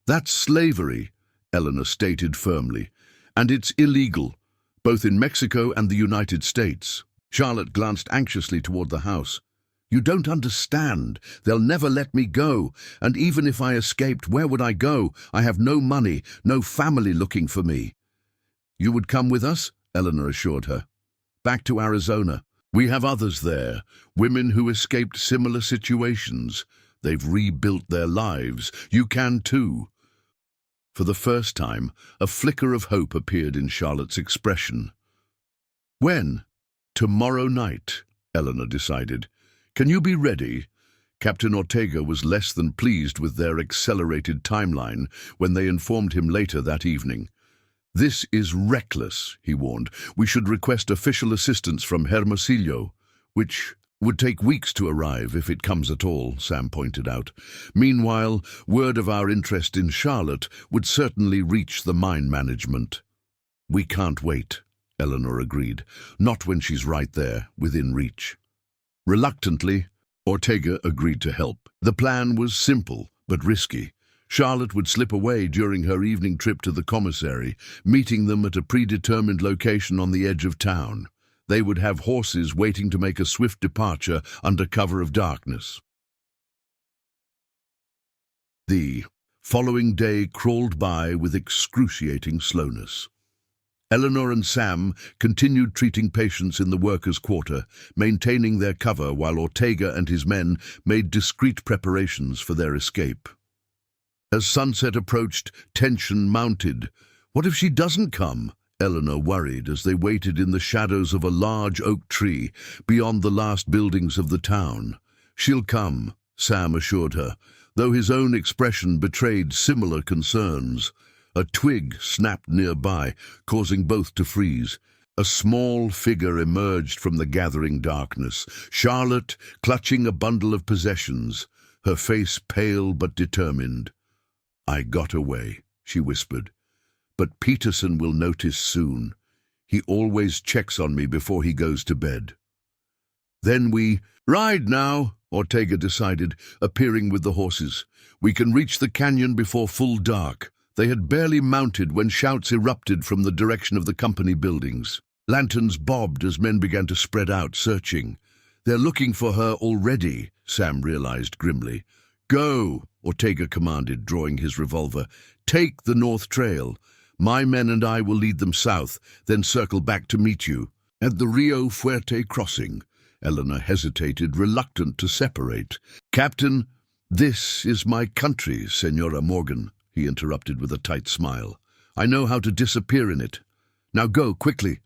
A: "That's slavery," Eleanor stated firmly, "and it's illegal, both in Mexico and the United States." Charlotte glanced anxiously toward the house. "You don't understand. They'll never let me go, and even if I escaped, where would I go? I have no money, no family looking for me." "You would come with us?" Eleanor assured her. "Back to Arizona. We have others there, women who escaped similar situations. They've rebuilt their lives. You can too." For the first time, a flicker of hope appeared in Charlotte's expression. "When?" "Tomorrow night," Eleanor decided. "Can you be ready?" Captain Ortega was less than pleased with their accelerated timeline when they informed him later that evening. "This is reckless," he warned. "We should request official assistance from Hermosillo, which would take weeks to arrive if it comes at all," Sam pointed out. "Meanwhile, word of our interest in Charlotte would certainly reach the mine management." "We can't wait," Eleanor agreed. "Not when she's right there, within reach." Reluctantly, Ortega agreed to help. The plan was simple but risky. Charlotte would slip away during her evening trip to the commissary, meeting them at a predetermined location on the edge of town. They would have horses waiting to make a swift departure under cover of darkness. The following day crawled by with excruciating slowness. Eleanor and Sam continued treating patients in the workers' quarter, maintaining their cover while Ortega and his men made discreet preparations for their escape. As sunset approached, tension mounted. "What if she doesn't come?" Eleanor worried as they waited in the shadows of a large oak tree beyond the last buildings of the town. "She'll come," Sam assured her, though his own expression betrayed similar concerns. A twig snapped nearby, causing both to freeze. A small figure emerged from the gathering darkness, Charlotte clutching a bundle of possessions, her face pale but determined. I got away, she whispered. But Peterson will notice soon. He always checks on me before he goes to bed. Then we ride now, Ortega decided, appearing with the horses. We can reach the canyon before full dark. They had barely mounted when shouts erupted from the direction of the company buildings. Lanterns bobbed as men began to spread out, searching. They're looking for her already, Sam realized grimly. Go, Ortega commanded, drawing his revolver. Take the North Trail. My men and I will lead them south, then circle back to meet you. At the Rio Fuerte crossing, Eleanor hesitated, reluctant to separate. Captain, this is my country, Senora Morgan, he interrupted with a tight smile. I know how to disappear in it. Now go, quickly.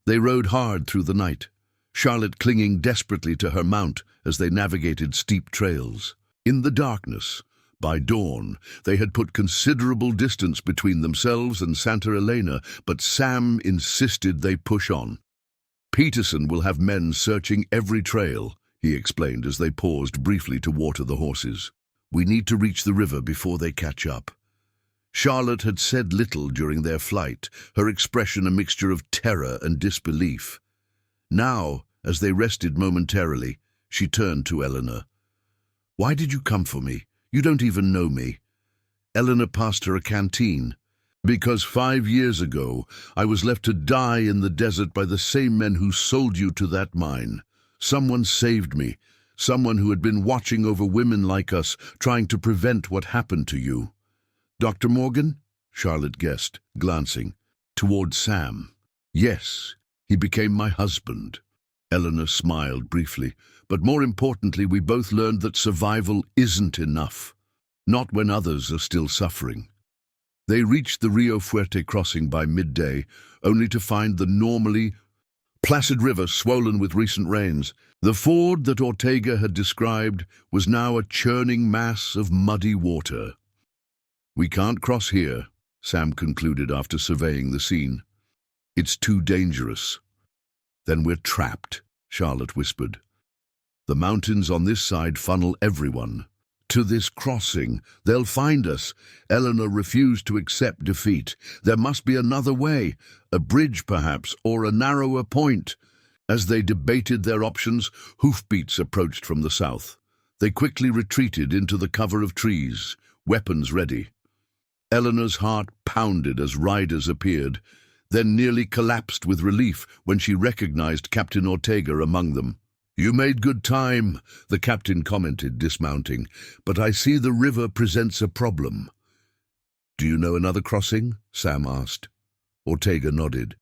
A: They rode hard through the night, Charlotte clinging desperately to her mount as they navigated steep trails. In the darkness, by dawn, they had put considerable distance between themselves and Santa Elena, but Sam insisted they push on. Peterson will have men searching every trail, he explained as they paused briefly to water the horses. We need to reach the river before they catch up. Charlotte had said little during their flight, her expression a mixture of terror and disbelief. Now, as they rested momentarily, she turned to Eleanor. Why did you come for me? You don't even know me. Eleanor passed her a canteen. Because 5 years ago, I was left to die in the desert by the same men who sold you to that mine. Someone saved me, someone who had been watching over women like us, trying to prevent what happened to you. Dr. Morgan? Charlotte guessed, glancing toward Sam. Yes, he became my husband. Eleanor smiled briefly, but more importantly, we both learned that survival isn't enough, not when others are still suffering. They reached the Rio Fuerte crossing by midday, only to find the normally placid river swollen with recent rains. The ford that Ortega had described was now a churning mass of muddy water. We can't cross here, Sam concluded after surveying the scene. It's too dangerous. Then we're trapped, Charlotte whispered. The mountains on this side funnel everyone to this crossing. They'll find us. Eleanor refused to accept defeat. There must be another way, a bridge perhaps, or a narrower point. As they debated their options, hoofbeats approached from the south. They quickly retreated into the cover of trees, weapons ready. Eleanor's heart pounded as riders appeared, then nearly collapsed with relief when she recognized Captain Ortega among them. You made good time, the captain commented, dismounting, but I see the river presents a problem. Do you know another crossing? Sam asked. Ortega nodded.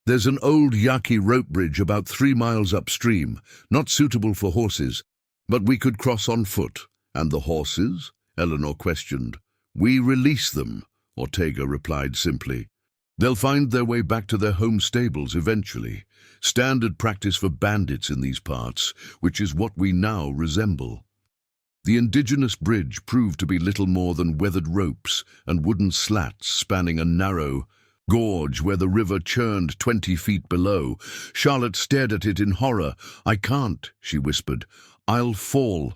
A: There's an old Yaqui rope bridge about 3 miles upstream, not suitable for horses, but we could cross on foot. And the horses? Eleanor questioned. We release them, Ortega replied simply. They'll find their way back to their home stables eventually. Standard practice for bandits in these parts, which is what we now resemble. The indigenous bridge proved to be little more than weathered ropes and wooden slats spanning a narrow gorge where the river churned 20 feet below. Charlotte stared at it in horror. I can't, she whispered. I'll fall.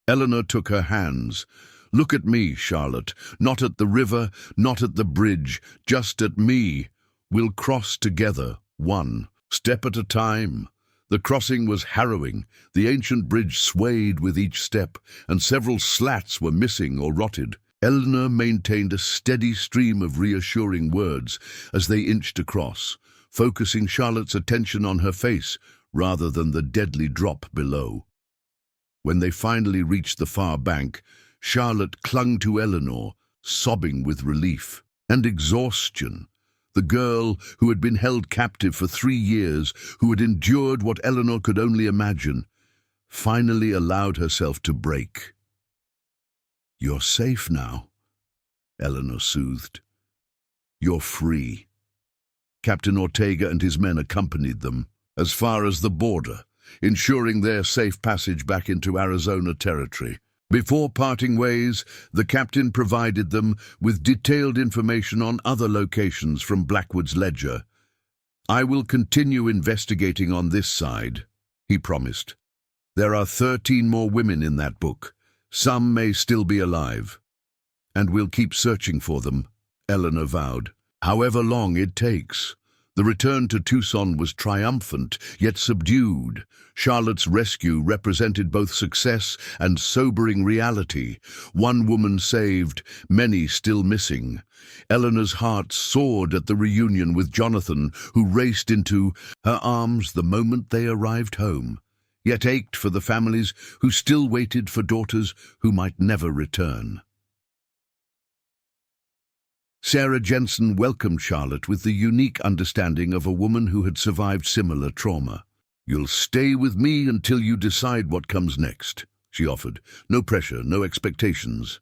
A: Eleanor took her hands. Look at me, Charlotte. Not at the river, not at the bridge, just at me. We'll cross together, one step at a time. The crossing was harrowing. The ancient bridge swayed with each step, and several slats were missing or rotted. Eleanor maintained a steady stream of reassuring words as they inched across, focusing Charlotte's attention on her face rather than the deadly drop below. When they finally reached the far bank, Charlotte clung to Eleanor, sobbing with relief and exhaustion. The girl who had been held captive for 3 years, who had endured what Eleanor could only imagine, finally allowed herself to break. You're safe now, Eleanor soothed. You're free. Captain Ortega and his men accompanied them as far as the border, ensuring their safe passage back into Arizona territory. Before parting ways, the captain provided them with detailed information on other locations from Blackwood's ledger. I will continue investigating on this side, he promised. There are 13 more women in that book. Some may still be alive. And we'll keep searching for them, Eleanor vowed. However long it takes. The return to Tucson was triumphant, yet subdued. Charlotte's rescue represented both success and sobering reality. One woman saved, many still missing. Eleanor's heart soared at the reunion with Jonathan, who raced into her arms the moment they arrived home, yet ached for the families who still waited for daughters who might never return. Sarah Jensen welcomed Charlotte with the unique understanding of a woman who had survived similar trauma. "You'll stay with me until you decide what comes next," she offered. "No pressure, no expectations."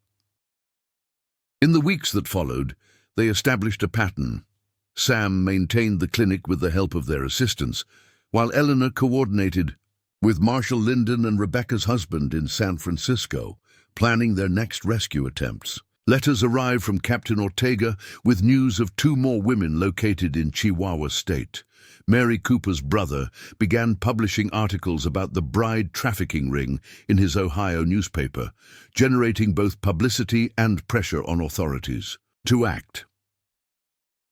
A: In the weeks that followed, they established a pattern. Sam maintained the clinic with the help of their assistants, while Eleanor coordinated with Marshall Linden and Rebecca's husband in San Francisco, planning their next rescue attempts. Letters arrived from Captain Ortega with news of 2 more women located in Chihuahua State. Mary Cooper's brother began publishing articles about the bride trafficking ring in his Ohio newspaper, generating both publicity and pressure on authorities to act.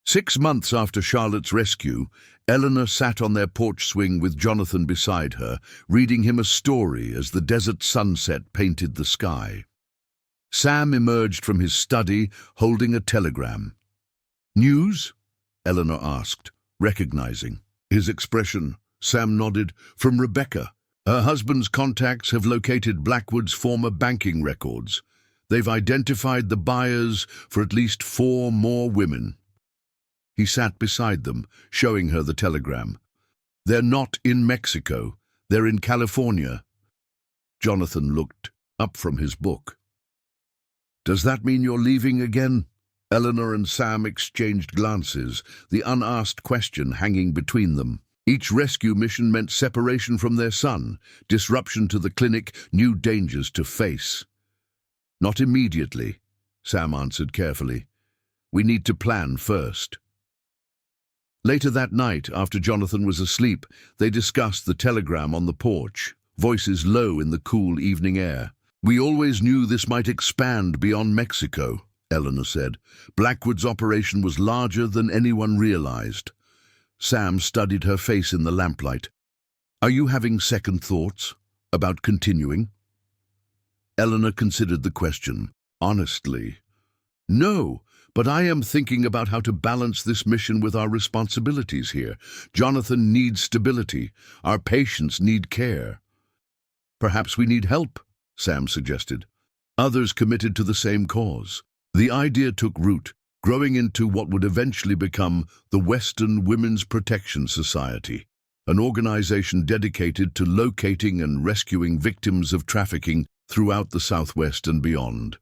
A: 6 months after Charlotte's rescue, Eleanor sat on their porch swing with Jonathan beside her, reading him a story as the desert sunset painted the sky. Sam emerged from his study, holding a telegram. "News?" Eleanor asked, recognizing his expression. Sam nodded. "From Rebecca. Her husband's contacts have located Blackwood's former banking records. They've identified the buyers for at least 4 more women." He sat beside them, showing her the telegram. "They're not in Mexico. They're in California." Jonathan looked up from his book. "Does that mean you're leaving again?" Eleanor and Sam exchanged glances, the unasked question hanging between them. Each rescue mission meant separation from their son, disruption to the clinic, new dangers to face. "Not immediately," Sam answered carefully. "We need to plan first." Later that night, after Jonathan was asleep, they discussed the telegram on the porch, voices low in the cool evening air. "We always knew this might expand beyond Mexico," Eleanor said. "Blackwood's operation was larger than anyone realized." Sam studied her face in the lamplight. "Are you having second thoughts about continuing?" Eleanor considered the question. "Honestly, no, but I am thinking about how to balance this mission with our responsibilities here. Jonathan needs stability. Our patients need care." "Perhaps we need help," Sam suggested. Others committed to the same cause. The idea took root, growing into what would eventually become the Western Women's Protection Society, an organization dedicated to locating and rescuing victims of trafficking throughout the Southwest and beyond.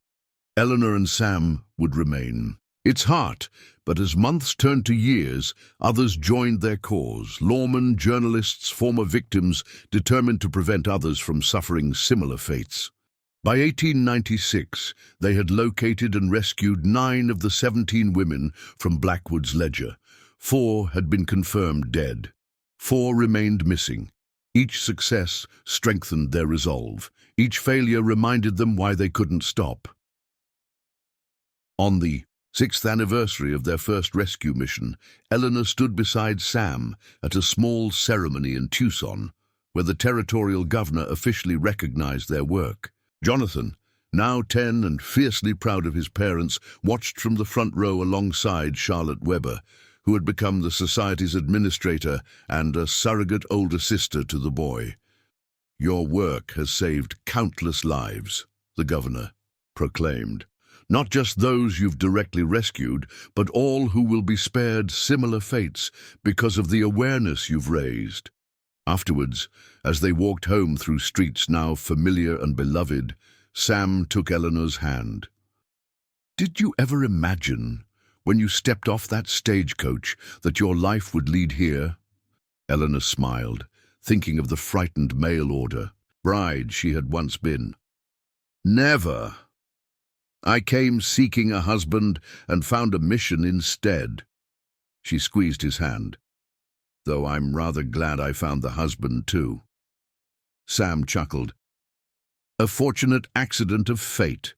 A: Eleanor and Sam would remain its heart, but as months turned to years, others joined their cause. Lawmen, journalists, former victims, determined to prevent others from suffering similar fates. By 1896, they had located and rescued 9 of the 17 women from Blackwood's ledger. 4 had been confirmed dead. 4 remained missing. Each success strengthened their resolve. Each failure reminded them why they couldn't stop. On the 6th anniversary of their first rescue mission, Eleanor stood beside Sam at a small ceremony in Tucson, where the territorial governor officially recognized their work. Jonathan, now 10 and fiercely proud of his parents, watched from the front row alongside Charlotte Weber, who had become the society's administrator and a surrogate older sister to the boy. "Your work has saved countless lives," the governor proclaimed. "Not just those you've directly rescued, but all who will be spared similar fates because of the awareness you've raised." Afterwards, as they walked home through streets now familiar and beloved, Sam took Eleanor's hand. "Did you ever imagine, when you stepped off that stagecoach, that your life would lead here?" Eleanor smiled, thinking of the frightened mail-order bride she had once been. "Never. I came seeking a husband and found a mission instead." She squeezed his hand. "Though I'm rather glad I found the husband too." Sam chuckled. "A fortunate accident of fate."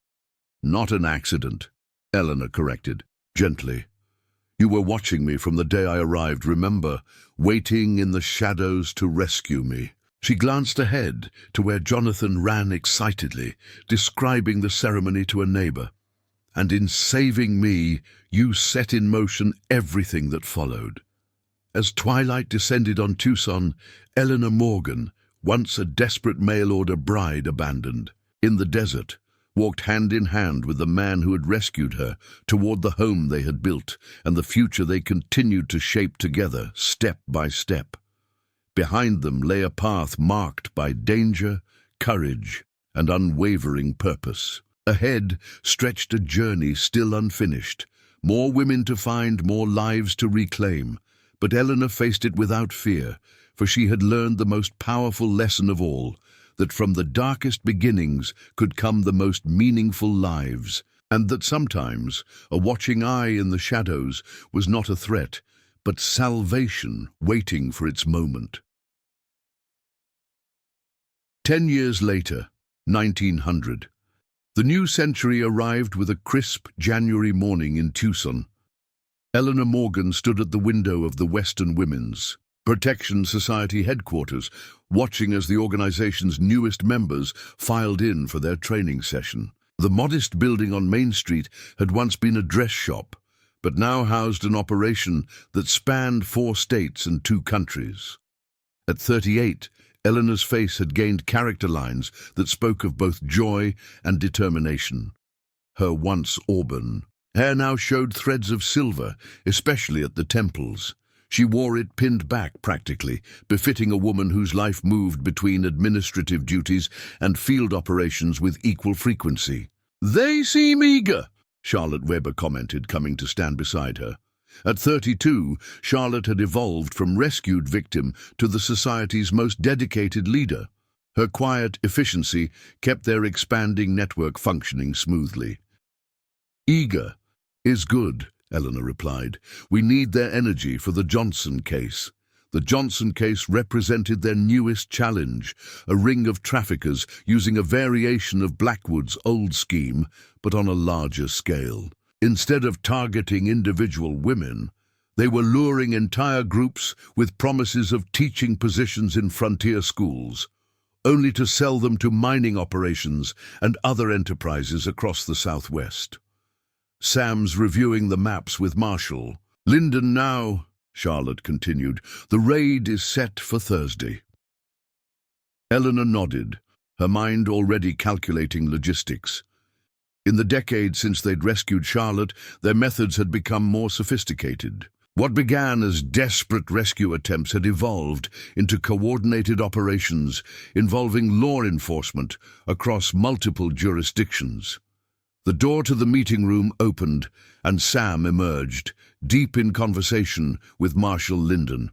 A: "Not an accident," Eleanor corrected, gently. You were watching me from the day I arrived, remember, waiting in the shadows to rescue me. She glanced ahead to where Jonathan ran excitedly, describing the ceremony to a neighbor. And in saving me, you set in motion everything that followed. As twilight descended on Tucson, Eleanor Morgan, once a desperate mail-order bride abandoned, in the desert, walked hand in hand with the man who had rescued her toward the home they had built and the future they continued to shape together, step by step. Behind them lay a path marked by danger, courage, and unwavering purpose. Ahead stretched a journey still unfinished, more women to find, more lives to reclaim. But Eleanor faced it without fear, for she had learned the most powerful lesson of all, that from the darkest beginnings could come the most meaningful lives, and that sometimes a watching eye in the shadows was not a threat, but salvation waiting for its moment. 10 years later, 1900. The new century arrived with a crisp January morning in Tucson. Eleanor Morgan stood at the window of the Western Women's Protection Society headquarters, watching as the organization's newest members filed in for their training session. The modest building on Main Street had once been a dress shop, but now housed an operation that spanned 4 states and 2 countries. At 38, Eleanor's face had gained character lines that spoke of both joy and determination. Her once auburn hair now showed threads of silver, especially at the temples. She wore it pinned back practically, befitting a woman whose life moved between administrative duties and field operations with equal frequency. "They seem eager," Charlotte Weber commented, coming to stand beside her. At 32, Charlotte had evolved from rescued victim to the society's most dedicated leader. Her quiet efficiency kept their expanding network functioning smoothly. "Eager is good," Eleanor replied. "We need their energy for the Johnson case." The Johnson case represented their newest challenge, a ring of traffickers using a variation of Blackwood's old scheme, but on a larger scale. Instead of targeting individual women, they were luring entire groups with promises of teaching positions in frontier schools, only to sell them to mining operations and other enterprises across the Southwest. Sam's reviewing the maps with Marshall. "Lyndon now," Charlotte continued. "The raid is set for Thursday." Eleanor nodded, her mind already calculating logistics. In the decade since they'd rescued Charlotte, their methods had become more sophisticated. What began as desperate rescue attempts had evolved into coordinated operations involving law enforcement across multiple jurisdictions. The door to the meeting room opened, and Sam emerged, deep in conversation with Marshal Lyndon.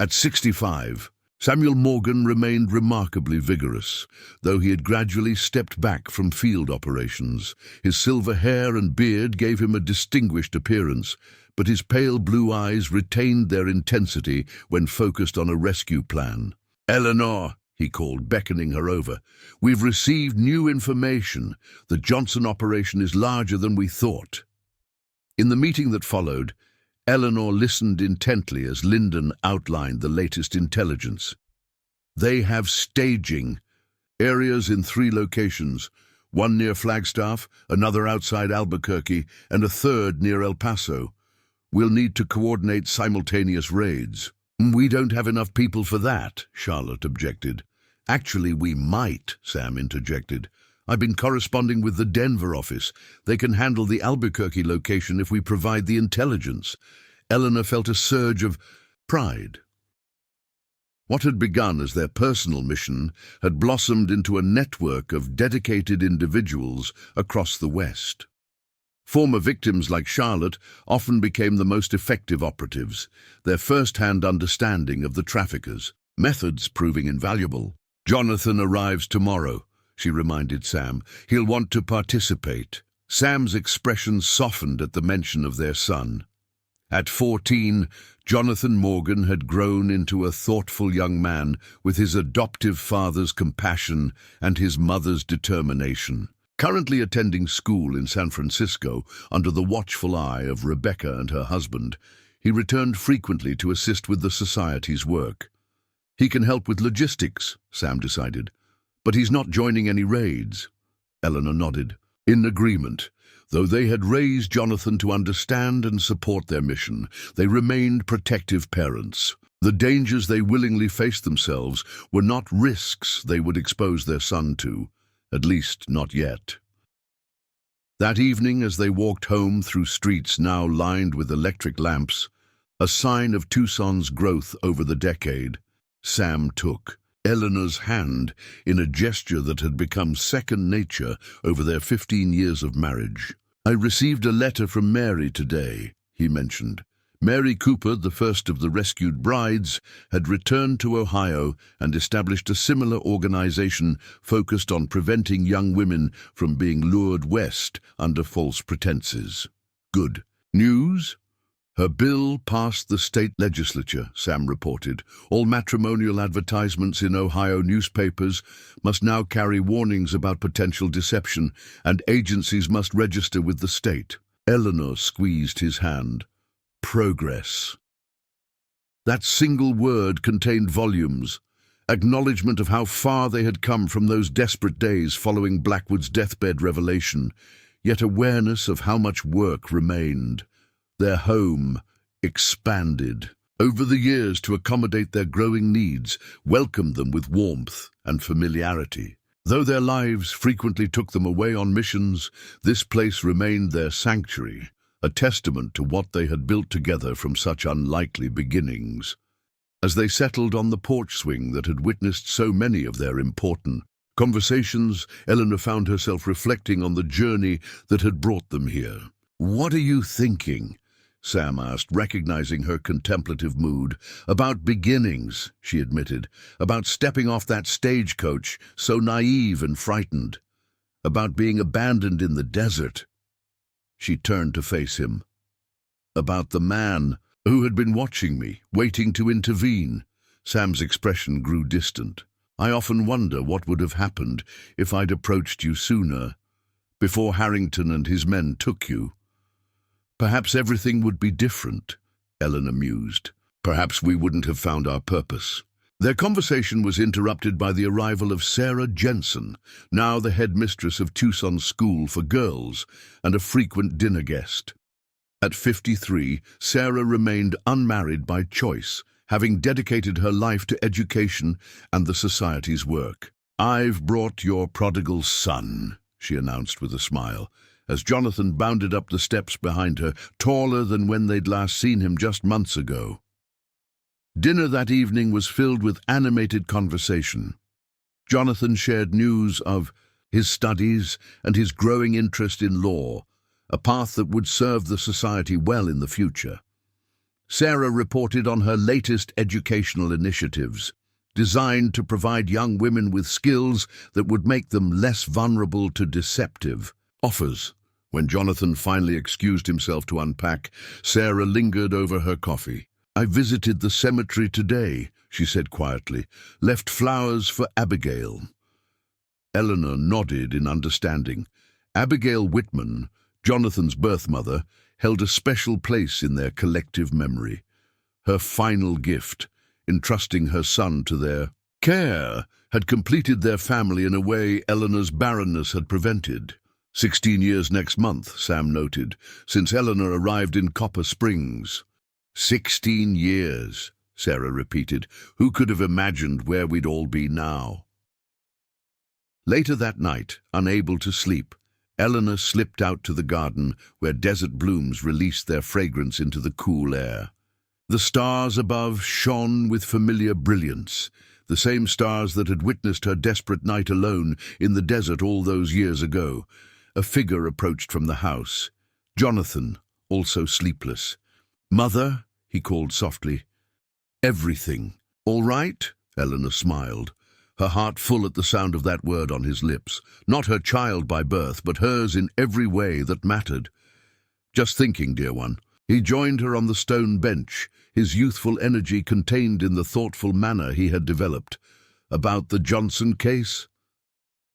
A: At 65, Samuel Morgan remained remarkably vigorous, though he had gradually stepped back from field operations. His silver hair and beard gave him a distinguished appearance, but his pale blue eyes retained their intensity when focused on a rescue plan. "Eleanor," he called, beckoning her over, "we've received new information. The Johnson operation is larger than we thought." In the meeting that followed, Eleanor listened intently as Lyndon outlined the latest intelligence. "They have staging areas in 3 locations, one near Flagstaff, another outside Albuquerque, and a third near El Paso. We'll need to coordinate simultaneous raids." "We don't have enough people for that," Charlotte objected. "Actually, we might," Sam interjected. "I've been corresponding with the Denver office. They can handle the Albuquerque location if we provide the intelligence." Eleanor felt a surge of pride. What had begun as their personal mission had blossomed into a network of dedicated individuals across the West. Former victims like Charlotte often became the most effective operatives, their first-hand understanding of the traffickers, methods proving invaluable. "Jonathan arrives tomorrow," she reminded Sam. "He'll want to participate." Sam's expression softened at the mention of their son. At 14, Jonathan Morgan had grown into a thoughtful young man with his adoptive father's compassion and his mother's determination. Currently attending school in San Francisco under the watchful eye of Rebecca and her husband, he returned frequently to assist with the society's work. He can help with logistics, Sam decided, but he's not joining any raids. Eleanor nodded, in agreement. Though they had raised Jonathan to understand and support their mission, they remained protective parents. The dangers they willingly faced themselves were not risks they would expose their son to, at least not yet. That evening, as they walked home through streets now lined with electric lamps, a sign of Tucson's growth over the decade, Sam took Eleanor's hand in a gesture that had become second nature over their 15 years of marriage. "I received a letter from Mary today," he mentioned. Mary Cooper, the first of the rescued brides, had returned to Ohio and established a similar organization focused on preventing young women from being lured west under false pretenses. Good news? Her bill passed the state legislature, Sam reported. All matrimonial advertisements in Ohio newspapers must now carry warnings about potential deception, and agencies must register with the state. Eleanor squeezed his hand. Progress. That single word contained volumes, acknowledgement of how far they had come from those desperate days following Blackwood's deathbed revelation, yet awareness of how much work remained. Their home expanded over the years to accommodate their growing needs, welcomed them with warmth and familiarity. Though their lives frequently took them away on missions, this place remained their sanctuary, a testament to what they had built together from such unlikely beginnings. As they settled on the porch swing that had witnessed so many of their important conversations, Eleanor found herself reflecting on the journey that had brought them here. "What are you thinking?" Sam asked, recognizing her contemplative mood. "About beginnings," she admitted. "About stepping off that stagecoach, so naive and frightened. About being abandoned in the desert." She turned to face him. "About the man who had been watching me, waiting to intervene." Sam's expression grew distant. "I often wonder what would have happened if I'd approached you sooner, before Harrington and his men took you. Perhaps everything would be different," Eleanor mused. "Perhaps we wouldn't have found our purpose." Their conversation was interrupted by the arrival of Sarah Jensen, now the headmistress of Tucson's School for Girls and a frequent dinner guest. At 53, Sarah remained unmarried by choice, having dedicated her life to education and the society's work. "I've brought your prodigal son," she announced with a smile, as Jonathan bounded up the steps behind her, taller than when they'd last seen him just months ago. Dinner that evening was filled with animated conversation. Jonathan shared news of his studies and his growing interest in law, a path that would serve the society well in the future. Sarah reported on her latest educational initiatives, designed to provide young women with skills that would make them less vulnerable to deceptive offers. When Jonathan finally excused himself to unpack, Sarah lingered over her coffee. "I visited the cemetery today," she said quietly, "left flowers for Abigail." Eleanor nodded in understanding. Abigail Whitman, Jonathan's birth mother, held a special place in their collective memory. Her final gift, entrusting her son to their care, had completed their family in a way Eleanor's barrenness had prevented. 16 years next month, Sam noted, since Eleanor arrived in Copper Springs. 16 years, Sarah repeated. Who could have imagined where we'd all be now? Later that night, unable to sleep, Eleanor slipped out to the garden where desert blooms released their fragrance into the cool air. The stars above shone with familiar brilliance, the same stars that had witnessed her desperate night alone in the desert all those years ago. A figure approached from the house. Jonathan, also sleepless. "Mother," he called softly. "Everything all right?" Eleanor smiled, her heart full at the sound of that word on his lips. Not her child by birth, but hers in every way that mattered. "Just thinking, dear one." He joined her on the stone bench, his youthful energy contained in the thoughtful manner he had developed. "About the Johnson case?"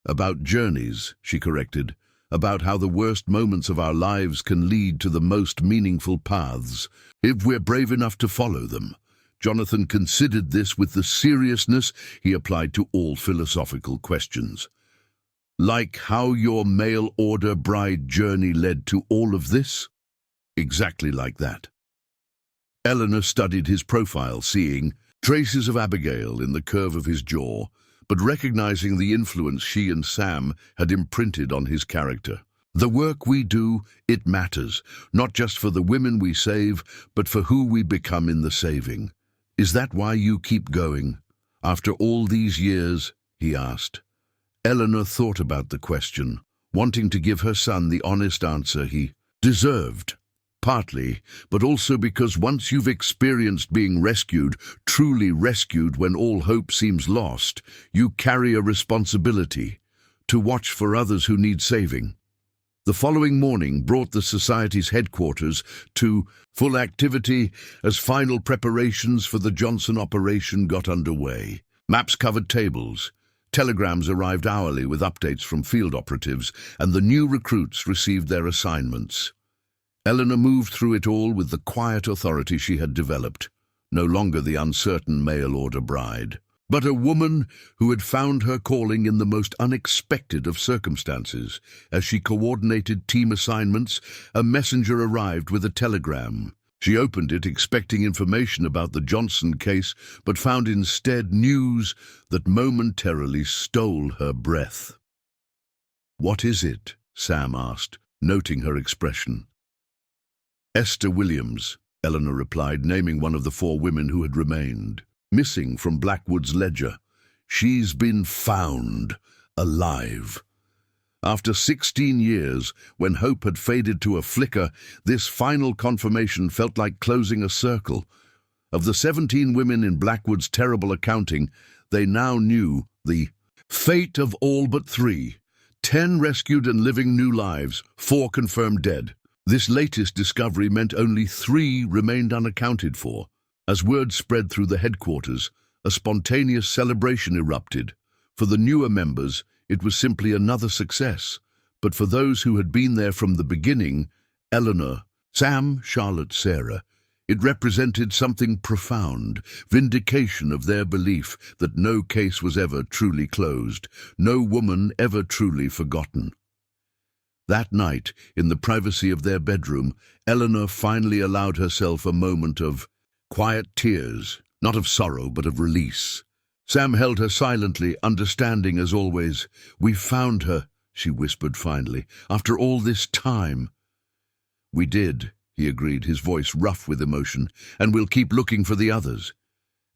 A: About journeys, she corrected, about how the worst moments of our lives can lead to the most meaningful paths, if we're brave enough to follow them. Jonathan considered this with the seriousness he applied to all philosophical questions. Like how your mail-order bride journey led to all of this? Exactly like that. Eleanor studied his profile, seeing traces of Abigail in the curve of his jaw, but recognizing the influence she and Sam had imprinted on his character. The work we do, it matters, not just for the women we save, but for who we become in the saving. Is that why you keep going? After all these years, he asked. Eleanor thought about the question, wanting to give her son the honest answer he deserved. Partly, but also because once you've experienced being rescued, truly rescued when all hope seems lost, you carry a responsibility to watch for others who need saving. The following morning brought the Society's headquarters to full activity as final preparations for the Johnson operation got underway. Maps covered tables. Telegrams arrived hourly with updates from field operatives, and the new recruits received their assignments. Eleanor moved through it all with the quiet authority she had developed, no longer the uncertain mail-order bride, but a woman who had found her calling in the most unexpected of circumstances. As she coordinated team assignments, a messenger arrived with a telegram. She opened it expecting information about the Johnson case, but found instead news that momentarily stole her breath. "What is it?" Sam asked, noting her expression. "Esther Williams," Eleanor replied, naming one of the 4 women who had remained missing from Blackwood's ledger. "She's been found, alive." After 16 years, when hope had faded to a flicker, this final confirmation felt like closing a circle. Of the 17 women in Blackwood's terrible accounting, they now knew the fate of all but 3. 10 rescued and living new lives, 4 confirmed dead. This latest discovery meant only 3 remained unaccounted for. As word spread through the headquarters, a spontaneous celebration erupted. For the newer members, it was simply another success. But for those who had been there from the beginning, Eleanor, Sam, Charlotte, Sarah, it represented something profound, vindication of their belief that no case was ever truly closed, no woman ever truly forgotten. That night, in the privacy of their bedroom, Eleanor finally allowed herself a moment of quiet tears, not of sorrow but of release. Sam held her silently, understanding as always. "We've found her," she whispered finally, "after all this time." "We did," he agreed, his voice rough with emotion, "and we'll keep looking for the others."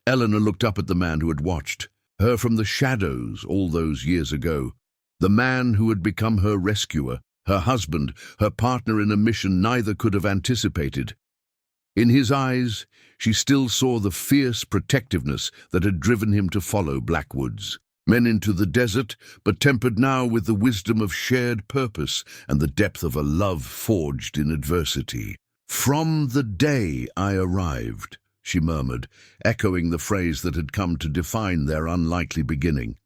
A: Eleanor looked up at the man who had watched her from the shadows all those years ago, the man who had become her rescuer, her husband, her partner in a mission neither could have anticipated. In his eyes, she still saw the fierce protectiveness that had driven him to follow Blackwoods men into the desert, but tempered now with the wisdom of shared purpose and the depth of a love forged in adversity. "From the day I arrived," she murmured, echoing the phrase that had come to define their unlikely beginning.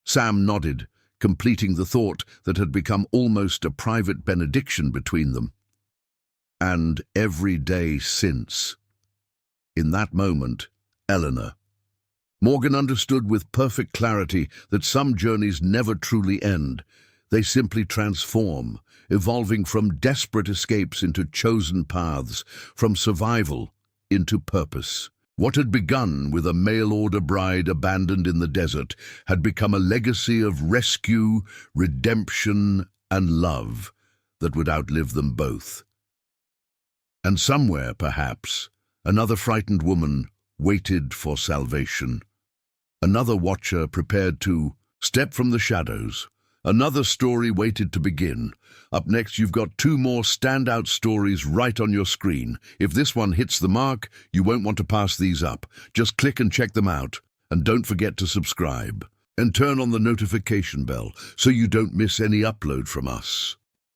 A: Sam nodded, completing the thought that had become almost a private benediction between them. "And every day since." In that moment, Eleanor. Morgan understood with perfect clarity that some journeys never truly end. They simply transform, evolving from desperate escapes into chosen paths, from survival into purpose. What had begun with a mail-order bride abandoned in the desert had become a legacy of rescue, redemption, and love that would outlive them both. And somewhere, perhaps, another frightened woman waited for salvation. Another watcher prepared to step from the shadows. Another story waited to begin. Up next, you've got 2 more standout stories right on your screen. If this one hits the mark, you won't want to pass these up. Just click and check them out. And don't forget to subscribe. And turn on the notification bell so you don't miss any upload from us.